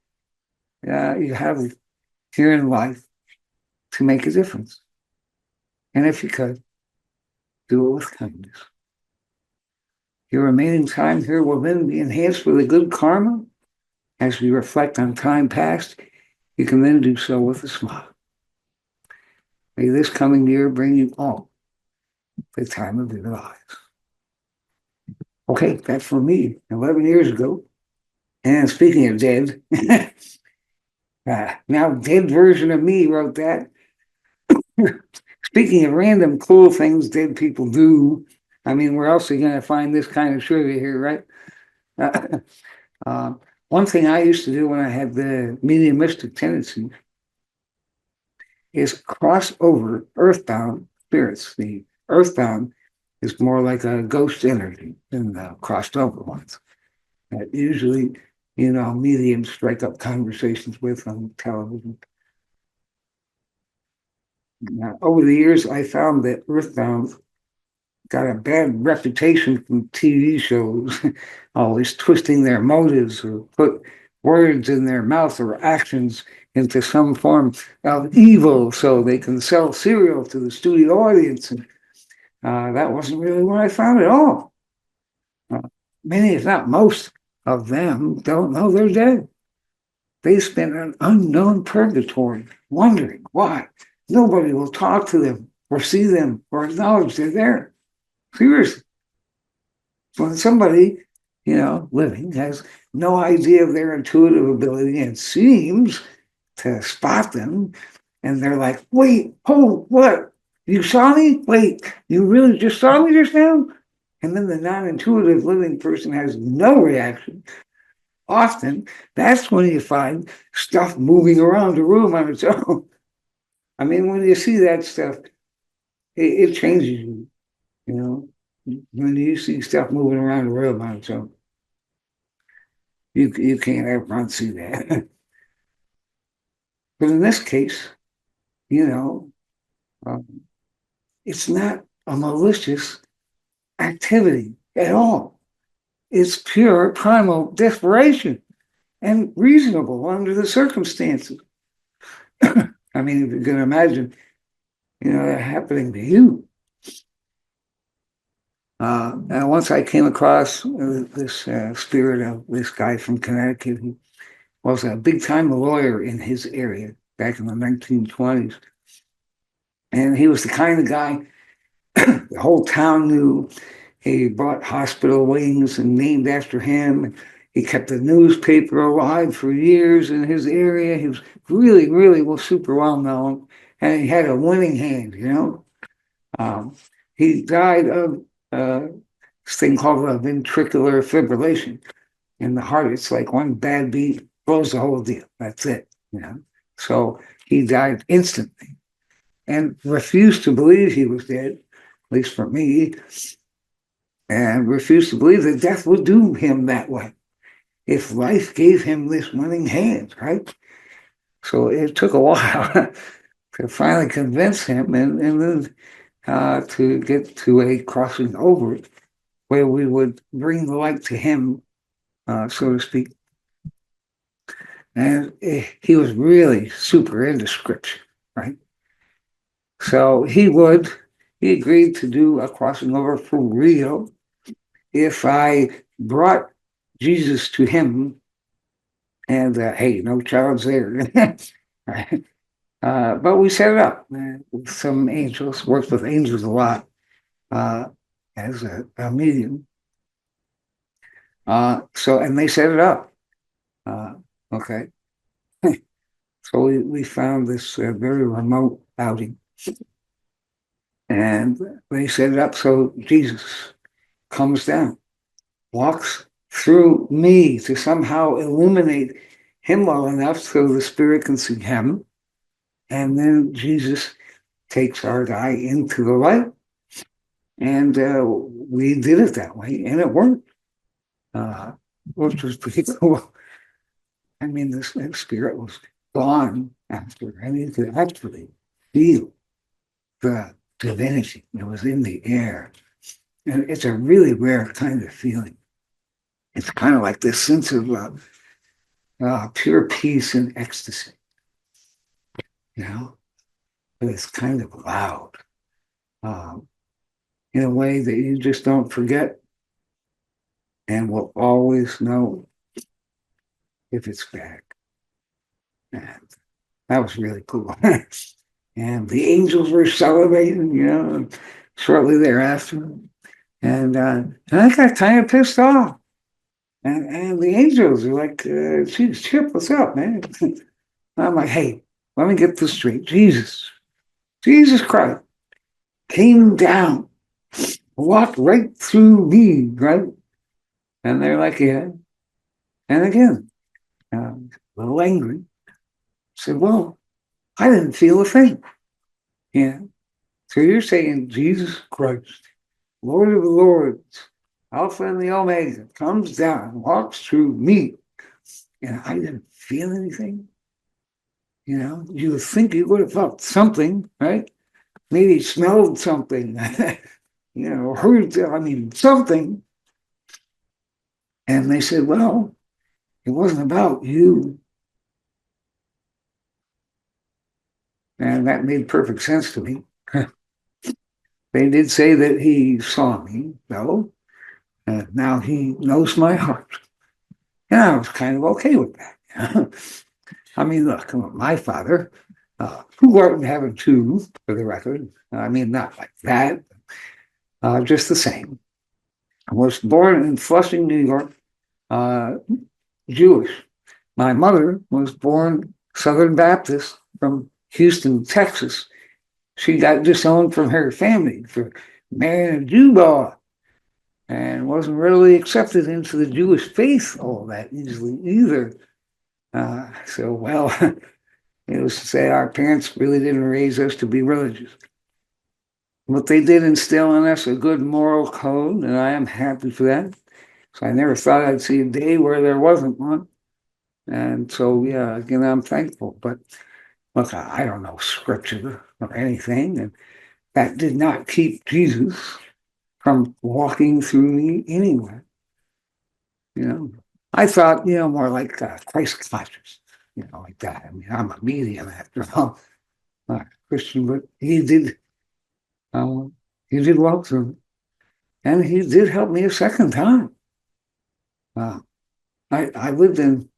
you have here in life to make a difference. And if you could, do it with kindness. Your remaining time here will then be enhanced with a good karma. As we reflect on time past, you can then do so with a smile. May this coming year bring you all the time of your lives. Okay, that's for me 11 years ago. And speaking of dead, now dead version of me wrote that. Speaking of random cool things dead people do, I mean, where else are you going to find this kind of trivia here, right? One thing I used to do when I had the mediumistic tendency is cross over earthbound spirits. The earthbound is more like a ghost energy than the crossed over ones. That usually, mediums strike up conversations with on television. Now, over the years, I found that earthbound got a bad reputation from TV shows, always twisting their motives or put words in their mouth or actions into some form of evil so they can sell cereal to the studio audience. And that wasn't really what I found at all. Many, if not most of them, don't know they're dead. They spend an unknown purgatory, wondering why nobody will talk to them or see them or acknowledge they're there. Seriously. When somebody, living has no idea of their intuitive ability and seems to spot them, and they're like, wait, oh, what? You saw me? Wait, you really just saw me just now? And then the non-intuitive living person has no reaction. Often, that's when you find stuff moving around the room on its own. I mean, when you see that stuff, it changes you, When you see stuff moving around the room on its own, you can't ever unsee that. But in this case, it's not a malicious activity at all. It's pure primal desperation and reasonable under the circumstances. I mean, if you can imagine, that happening to you. And once I came across this spirit of this guy from Connecticut. He was a big-time lawyer in his area back in the 1920s. And he was the kind of guy the whole town knew. He bought hospital wings and named after him. He kept the newspaper alive for years in his area. He was really, really super well known. And he had a winning hand, He died of this thing called ventricular fibrillation in the heart. It's like one bad beat blows the whole deal. That's it, So he died instantly and refused to believe he was dead, at least for me, and refused to believe that death would do him that way if life gave him this winning hand, right? So it took a while to finally convince him and then to get to a crossing over where we would bring the light to him, so to speak. And he was really super into scripture, right? So he agreed to do a crossing over for real if I brought Jesus to him. And hey, no child's there. Right? But we set it up with some angels, worked with angels a lot as a medium. And they set it up. Okay. So we found this very remote outing. And they set it up so Jesus comes down, walks through me to somehow illuminate him well enough so the Spirit can see him. And then Jesus takes our guy into the light. And we did it that way, and it worked, which was pretty cool. I mean, the Spirit was gone after, and you could actually feel the divinity that was in the air. And it's a really rare kind of feeling. It's kind of like this sense of pure peace and ecstasy, but it's kind of loud in a way that you just don't forget and will always know if it's back. And that was really cool. And the angels were celebrating, shortly thereafter. And I got kind of pissed off. And the angels are like, geez, Chip, what's up, man? I'm like, hey, let me get this straight. Jesus Christ came down, walked right through me, right? And they're like, yeah. And again, a little angry. Said, well, I didn't feel a thing. Yeah. So you're saying Jesus Christ, Lord of the Lords, Alpha and the Omega, comes down, walks through me, and I didn't feel anything? You would think you would have felt something, right? Maybe smelled something, heard, something. And they said, well, it wasn't about you. And that made perfect sense to me. They did say that he saw me, though. Now he knows my heart. And I was kind of okay with that. Look, my father, who art in heaven too, for the record, not like that, just the same. I was born in Flushing, New York, Jewish. My mother was born Southern Baptist from Houston, Texas. She got disowned from her family for marrying a Jew boy and wasn't really accepted into the Jewish faith all that easily either. Needless to say, our parents really didn't raise us to be religious. But they did instill in us a good moral code, and I am happy for that. So I never thought I'd see a day where there wasn't one. And so, yeah, again, I'm thankful. But look, I don't know scripture or anything, and that did not keep Jesus from walking through me anyway. I thought, more like Christ conscious, like that. I'm a medium after all, not a Christian, but he did walk through me. And he did help me a second time. I lived in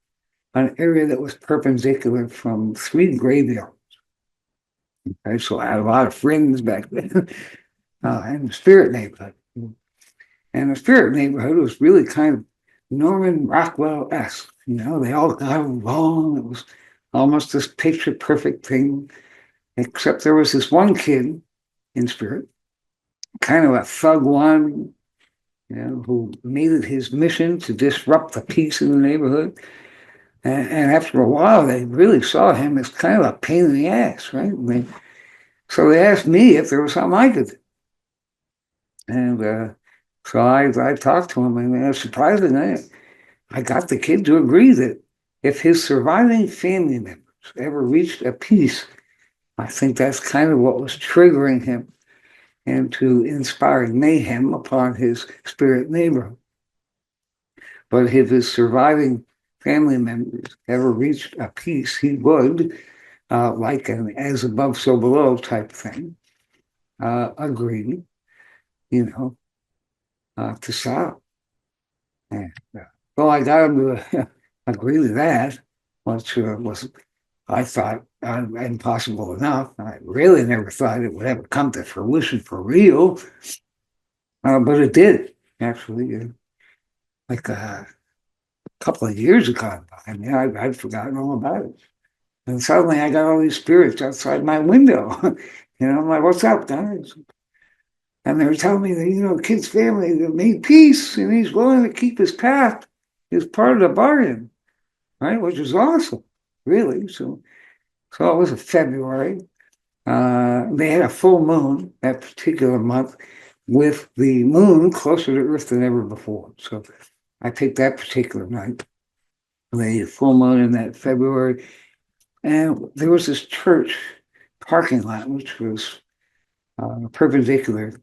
an area that was perpendicular from 3 graveyards. Okay, so I had a lot of friends back then in the Spirit neighborhood. And the Spirit neighborhood was really kind of Norman Rockwell-esque. They all got along. It was almost this picture perfect thing, except there was this one kid in Spirit, kind of a thug one, who made it his mission to disrupt the peace in the neighborhood. And after a while, they really saw him as kind of a pain in the ass, right? So they asked me if there was something I could do. And so I talked to him, and surprisingly, I got the kid to agree that if his surviving family members ever reached a peace, I think that's kind of what was triggering him into inspiring mayhem upon his spirit neighborhood. But if his surviving family members ever reached a peace, he would, like an as above, so below type thing, agree, to stop. And, well, I got him to agree to that, which was, I thought, impossible enough. I really never thought it would ever come to fruition for real, but it did, actually. Like a couple of years ago, I mean, I'd forgotten all about it. And suddenly I got all these spirits outside my window. I'm like, what's up, guys? And they were telling me that, the kid's family made peace and he's willing to keep his path as part of the bargain, right? Which is awesome, really. So it was February. They had a full moon that particular month with the moon closer to Earth than ever before. So I picked that particular night. They had a full moon in that February. And there was this church parking lot, which was perpendicular to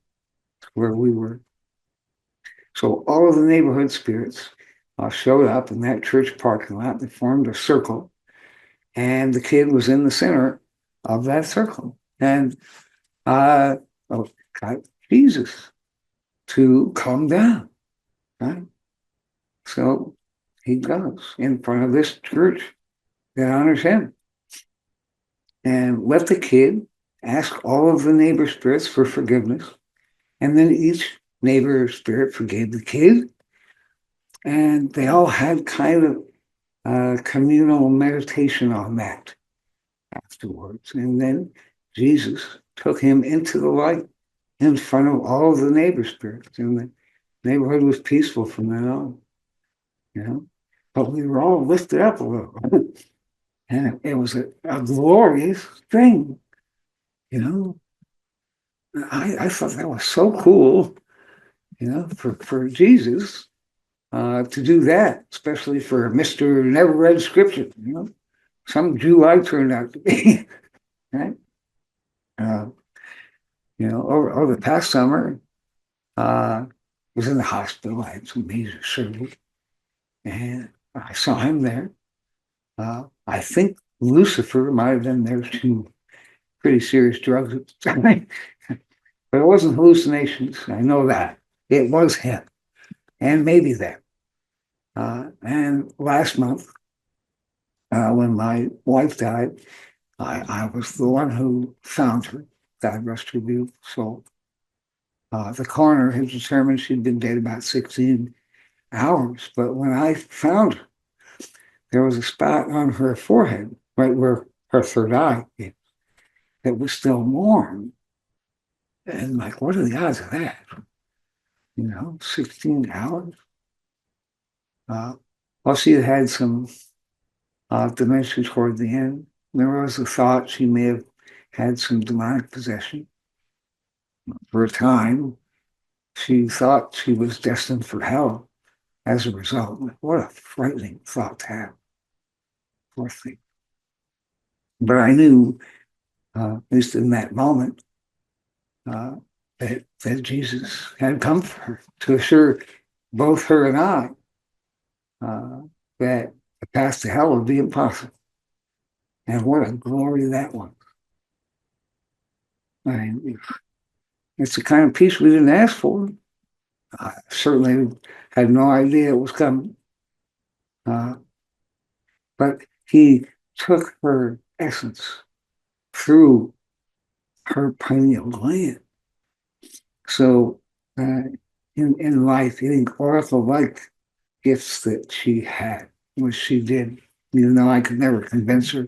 where we were. So all of the neighborhood spirits showed up in that church parking lot. They formed a circle, and the kid was in the center of that circle. And got Jesus to come down, right? So he goes in front of this church that honors him and let the kid ask all of the neighbor spirits for forgiveness. And then each neighbor spirit forgave the kid. And they all had kind of communal meditation on that afterwards. And then Jesus took him into the light in front of all of the neighbor spirits. And the neighborhood was peaceful from then on, But we were all lifted up a little. And it was a glorious thing, I thought that was so cool, for Jesus to do that, especially for Mr. Never Read Scripture, some Jew I turned out to be, right? Over the past summer, was in the hospital. I had some major surgery, and I saw him there. I think Lucifer might have been there too. Pretty serious drugs at the time. But it wasn't hallucinations. I know that. It was him. And maybe them. And last month, when my wife died, I was the one who found her. God rest her beautiful soul. The coroner had determined she'd been dead about 16 hours. But when I found her, there was a spot on her forehead, right where her third eye is, that was still warm. And like, what are the odds of that? 16 hours. Well, she had some dementia toward the end. There was a thought she may have had some demonic possession. For a time, she thought she was destined for hell as a result. What a frightening thought to have. Poor thing. But I knew, at least in that moment, that Jesus had come for her to assure both her and I that the path to hell would be impossible. And what a glory that was. I mean, it's the kind of peace we didn't ask for. I certainly had no idea it was coming. But he took her essence through her pineal gland. So in life, any oracle-like gifts that she had, which she did, even though I could never convince her,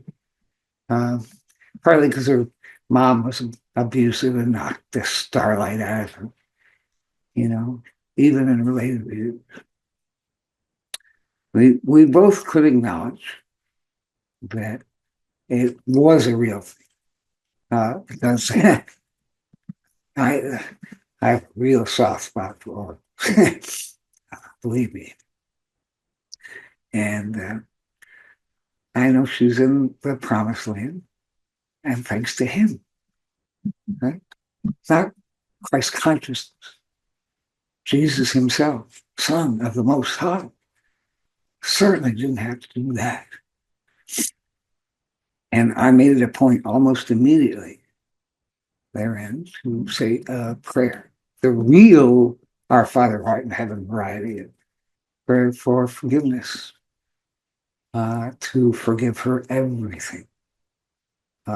partly because her mom was abusive and knocked the starlight out of her, even in related years. we both could acknowledge that it was a real thing. Because I have a real soft spot for her. Believe me. And I know she's in the promised land, and thanks to him, right? Not Christ consciousness. Jesus himself, Son of the Most High, certainly didn't have to do that. And I made it a point almost immediately therein to say a prayer. The real Our Father who art in heaven variety of prayer for forgiveness, to forgive her everything.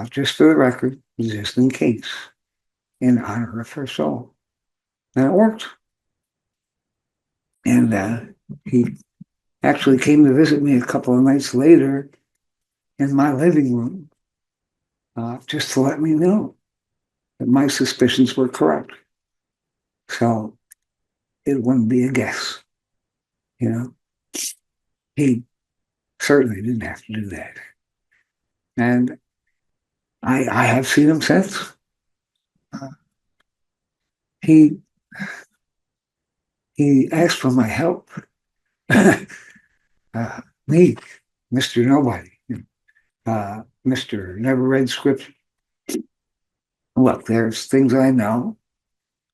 Just for the record, just in case, in honor of her soul. And it worked. And he actually came to visit me a couple of nights later in my living room, just to let me know that my suspicions were correct. So it wouldn't be a guess, you know. He certainly didn't have to do that. And I have seen him since. He asked for my help. Me, Mr. Nobody, Mr. Never Read Scripture. Look, there's things I know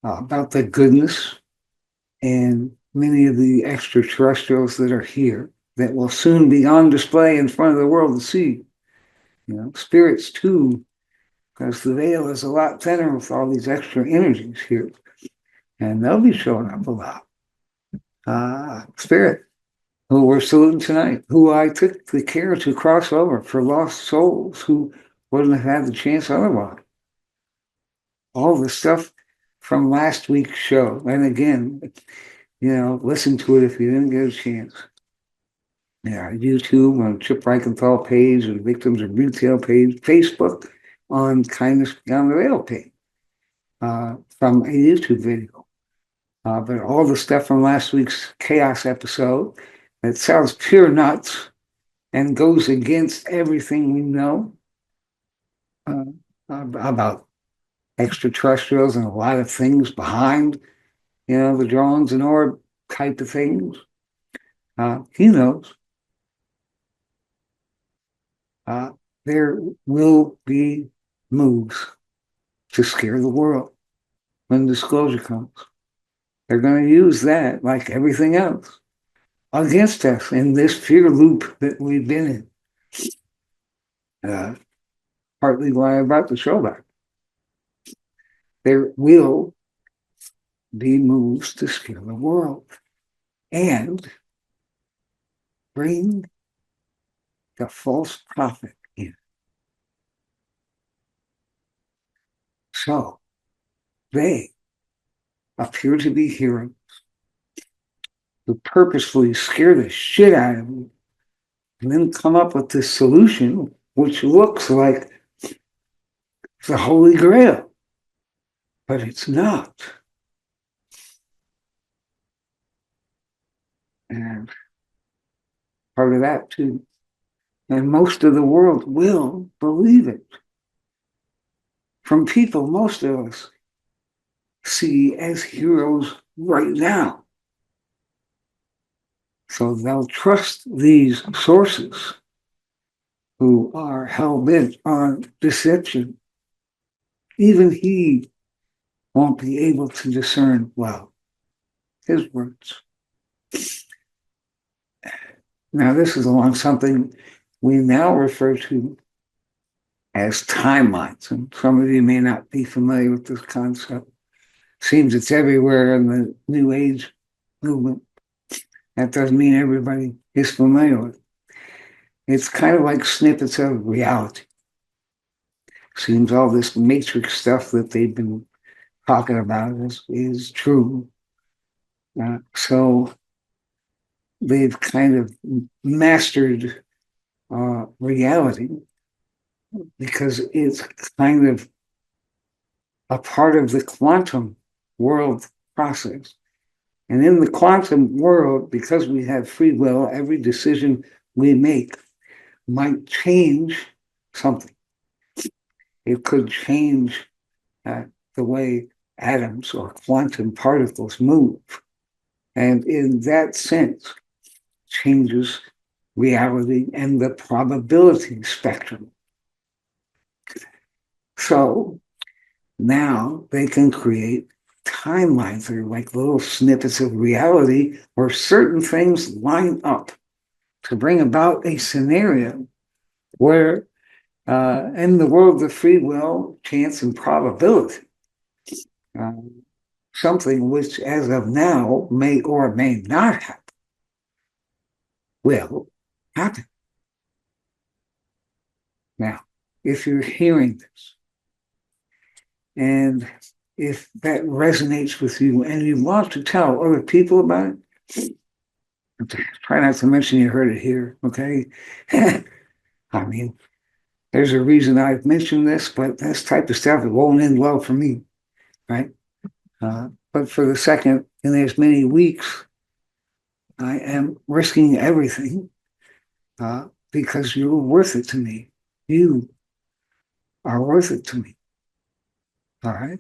about the goodness and many of the extraterrestrials that are here that will soon be on display in front of the world to see. You know, spirits too, because the veil is a lot thinner with all these extra energies here, and they'll be showing up a lot. Spirit, who we're saluting tonight, who I took the care to cross over for lost souls who wouldn't have had the chance otherwise. All the stuff from last week's show, and again, you know, listen to it if you didn't get a chance. Yeah, YouTube on Chip Reichenthal page, or the Victims of Retail page, Facebook on Kindness Beyond the Veil page, from a YouTube video. But all the stuff from last week's chaos episode that sounds pure nuts and goes against everything we know about extraterrestrials and a lot of things behind, you know, the drones and orb type of things. He knows. There will be moves to scare the world when disclosure comes. They're going to use that, like everything else, against us in this fear loop that we've been in. Partly why I brought the show back. There will be moves to scare the world and bring the false prophet in. So they appear to be heroes who purposefully scare the shit out of you and then come up with this solution which looks like the Holy Grail, but it's not. And part of that too. And most of the world will believe it. From people most of us see as heroes right now. So they'll trust these sources who are hell-bent on deception. Even he won't be able to discern well his words. Now, this is along something we now refer to as timelines, and some of you may not be familiar with this concept. Seems it's everywhere in the New Age movement. That doesn't mean everybody is familiar with it. It's kind of like snippets of reality. Seems all this matrix stuff that they've been talking about is true. So they've kind of mastered reality because it's kind of a part of the quantum world process. And in the quantum world, because we have free will, every decision we make might change something. It could change the way atoms or quantum particles move. And in that sense, changes reality and the probability spectrum. So now they can create timelines that are like little snippets of reality where certain things line up to bring about a scenario where, in the world of free will, chance, and probability, uh, something which, as of now, may or may not happen, will happen. Now, if you're hearing this, and if that resonates with you and you want to tell other people about it, try not to mention you heard it here, okay? I mean, there's a reason I've mentioned this, but this type of stuff, it won't end well for me, right? But for the second in as many weeks, I am risking everything because you're worth it to me. You are worth it to me. All right?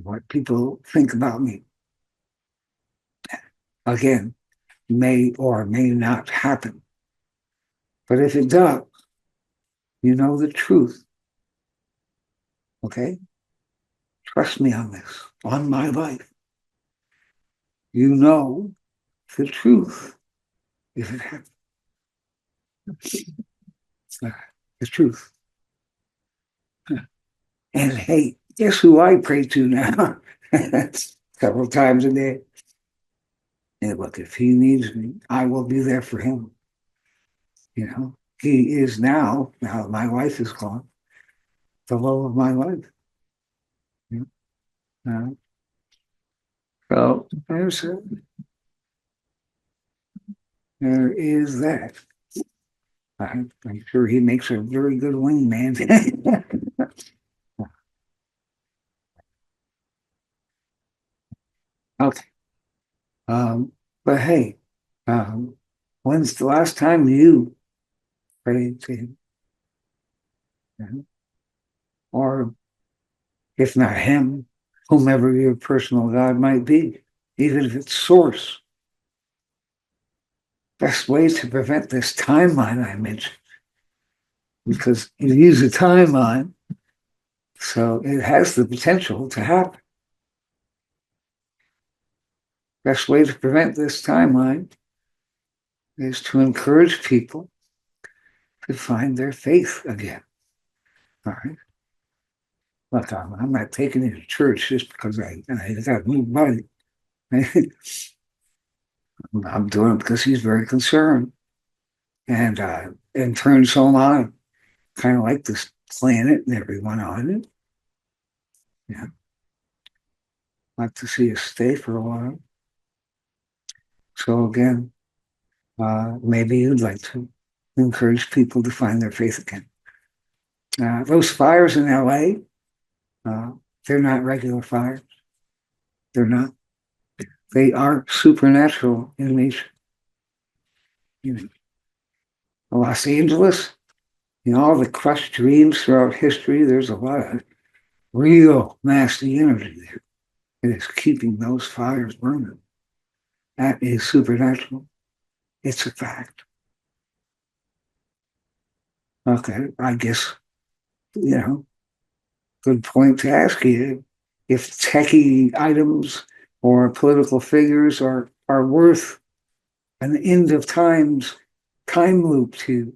What people think about me, again, may or may not happen. But if it does, you know the truth. Okay? Trust me on this, on my life. You know the truth if it happens. The truth. And hey, guess who I pray to now? Several times a day. And look, if he needs me, I will be there for him. You know, he is now that my wife is gone, the love of my life. You know? So there is that. I'm sure he makes a very good wingman. Okay. But hey, when's the last time you prayed to him? You know? Or if not him, whomever your personal God might be, even if it's source. Best way to prevent this timeline I mentioned, because you use a timeline, so it has the potential to happen. Best way to prevent this timeline is to encourage people to find their faith again. All right. Look, I'm not taking you to church just because I got moved by it. I'm doing it because he's very concerned. And in turn, so am I. Kind of like this planet and everyone on it. Yeah. Like to see us stay for a while. So again, maybe you'd like to encourage people to find their faith again. Those fires in LA, they're not regular fires. They're not. They are supernatural in nature. You know, Los Angeles, all the crushed dreams throughout history, there's a lot of real nasty energy there. It is keeping those fires burning. That is supernatural. It's a fact. Okay, I guess, good point to ask you if techie items or political figures are worth an end of times time loop to,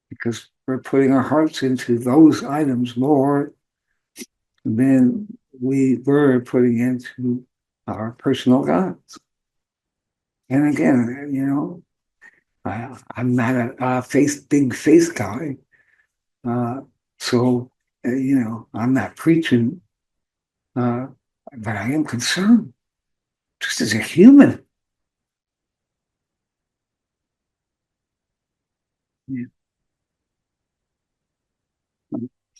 because we're putting our hearts into those items more than we were putting into our personal gods. And again, I'm not a big faith guy. So, I'm not preaching, but I am concerned just as a human. Yeah.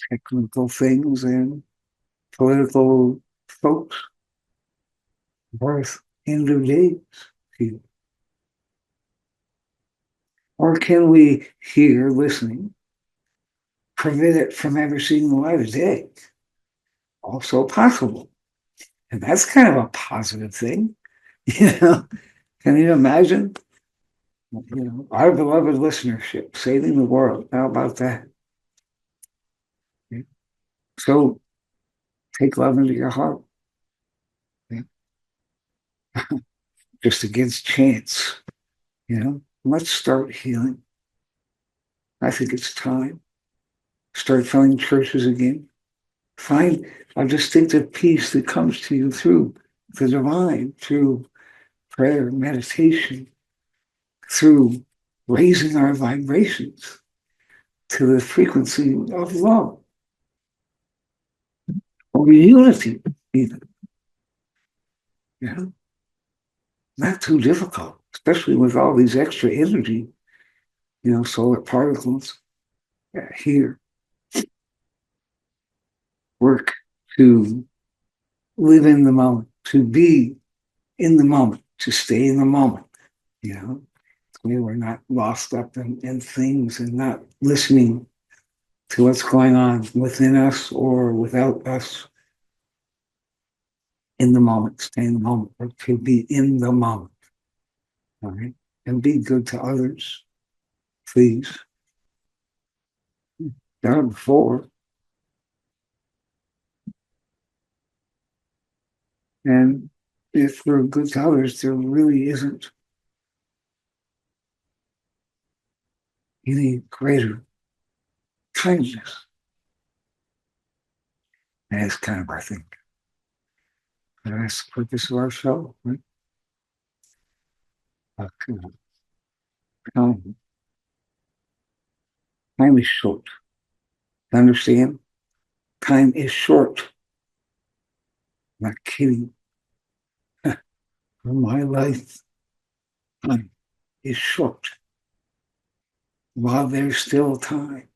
technical things and political folks worth end of days. Or can we, here listening, prevent it from ever seeing the light of day? Also possible. And that's kind of a positive thing. Can you imagine? Our beloved listenership saving the world. How about that? So take love into your heart. Just against chance. Let's start healing. I think it's time. Start filling churches again. Find a distinctive peace that comes to you through the divine, through prayer, meditation, through raising our vibrations to the frequency of love or unity, even. Not too difficult, especially with all these extra energy, solar particles here. Work to live in the moment, to be in the moment, to stay in the moment. We were not lost up in things and not listening to what's going on within us or without us. In the moment, stay in the moment, or to be in the moment. All right. And be good to others, please. Done it before. And if we're good to others, there really isn't any greater kindness. And that's kind of our thing. And that's the purpose of our show, right? Time is short. Understand? Time is short. I'm not kidding. My life, time is short. While there's still time,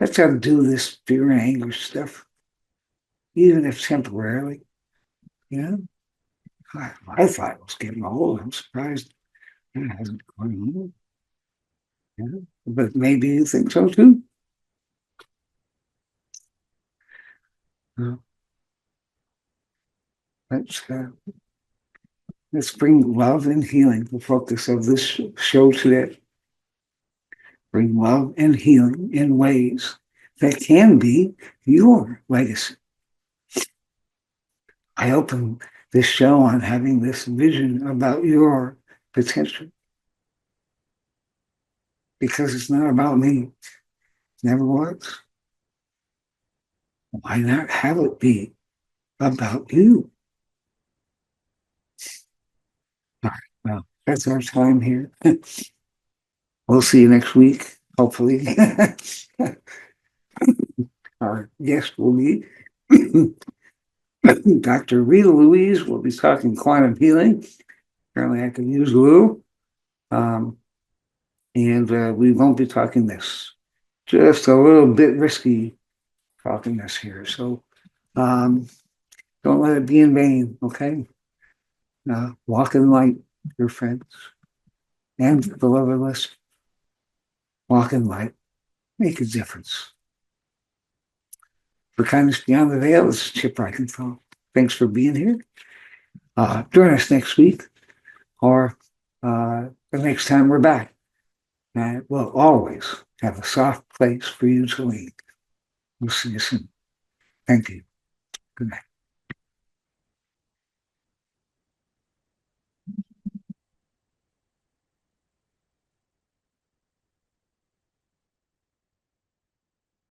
let's undo this fear and anger stuff, even if temporarily. I thought it was getting old. I'm surprised it hasn't gone on. But maybe you think so too. Let's bring love and healing, the focus of this show today. Bring love and healing in ways that can be your legacy. I open this show on having this vision about your potential. Because it's not about me. It never was. Why not have it be about you? All right, well, that's our time here. We'll see you next week, hopefully. Our guest will be Dr. Rita Louise. Will be talking quantum healing. Apparently I can use Lou. And we won't be talking this. Just a little bit risky talking this here. So don't let it be in vain, okay? Walk in light, your friends. And beloved listeners, walk in light. Make a difference. For Kindness Beyond the Veil, this is Chip Reichenthal. Thanks for being here. Join us next week or the next time we're back. And we'll always have a soft place for you to lean. We'll see you soon. Thank you. Good night.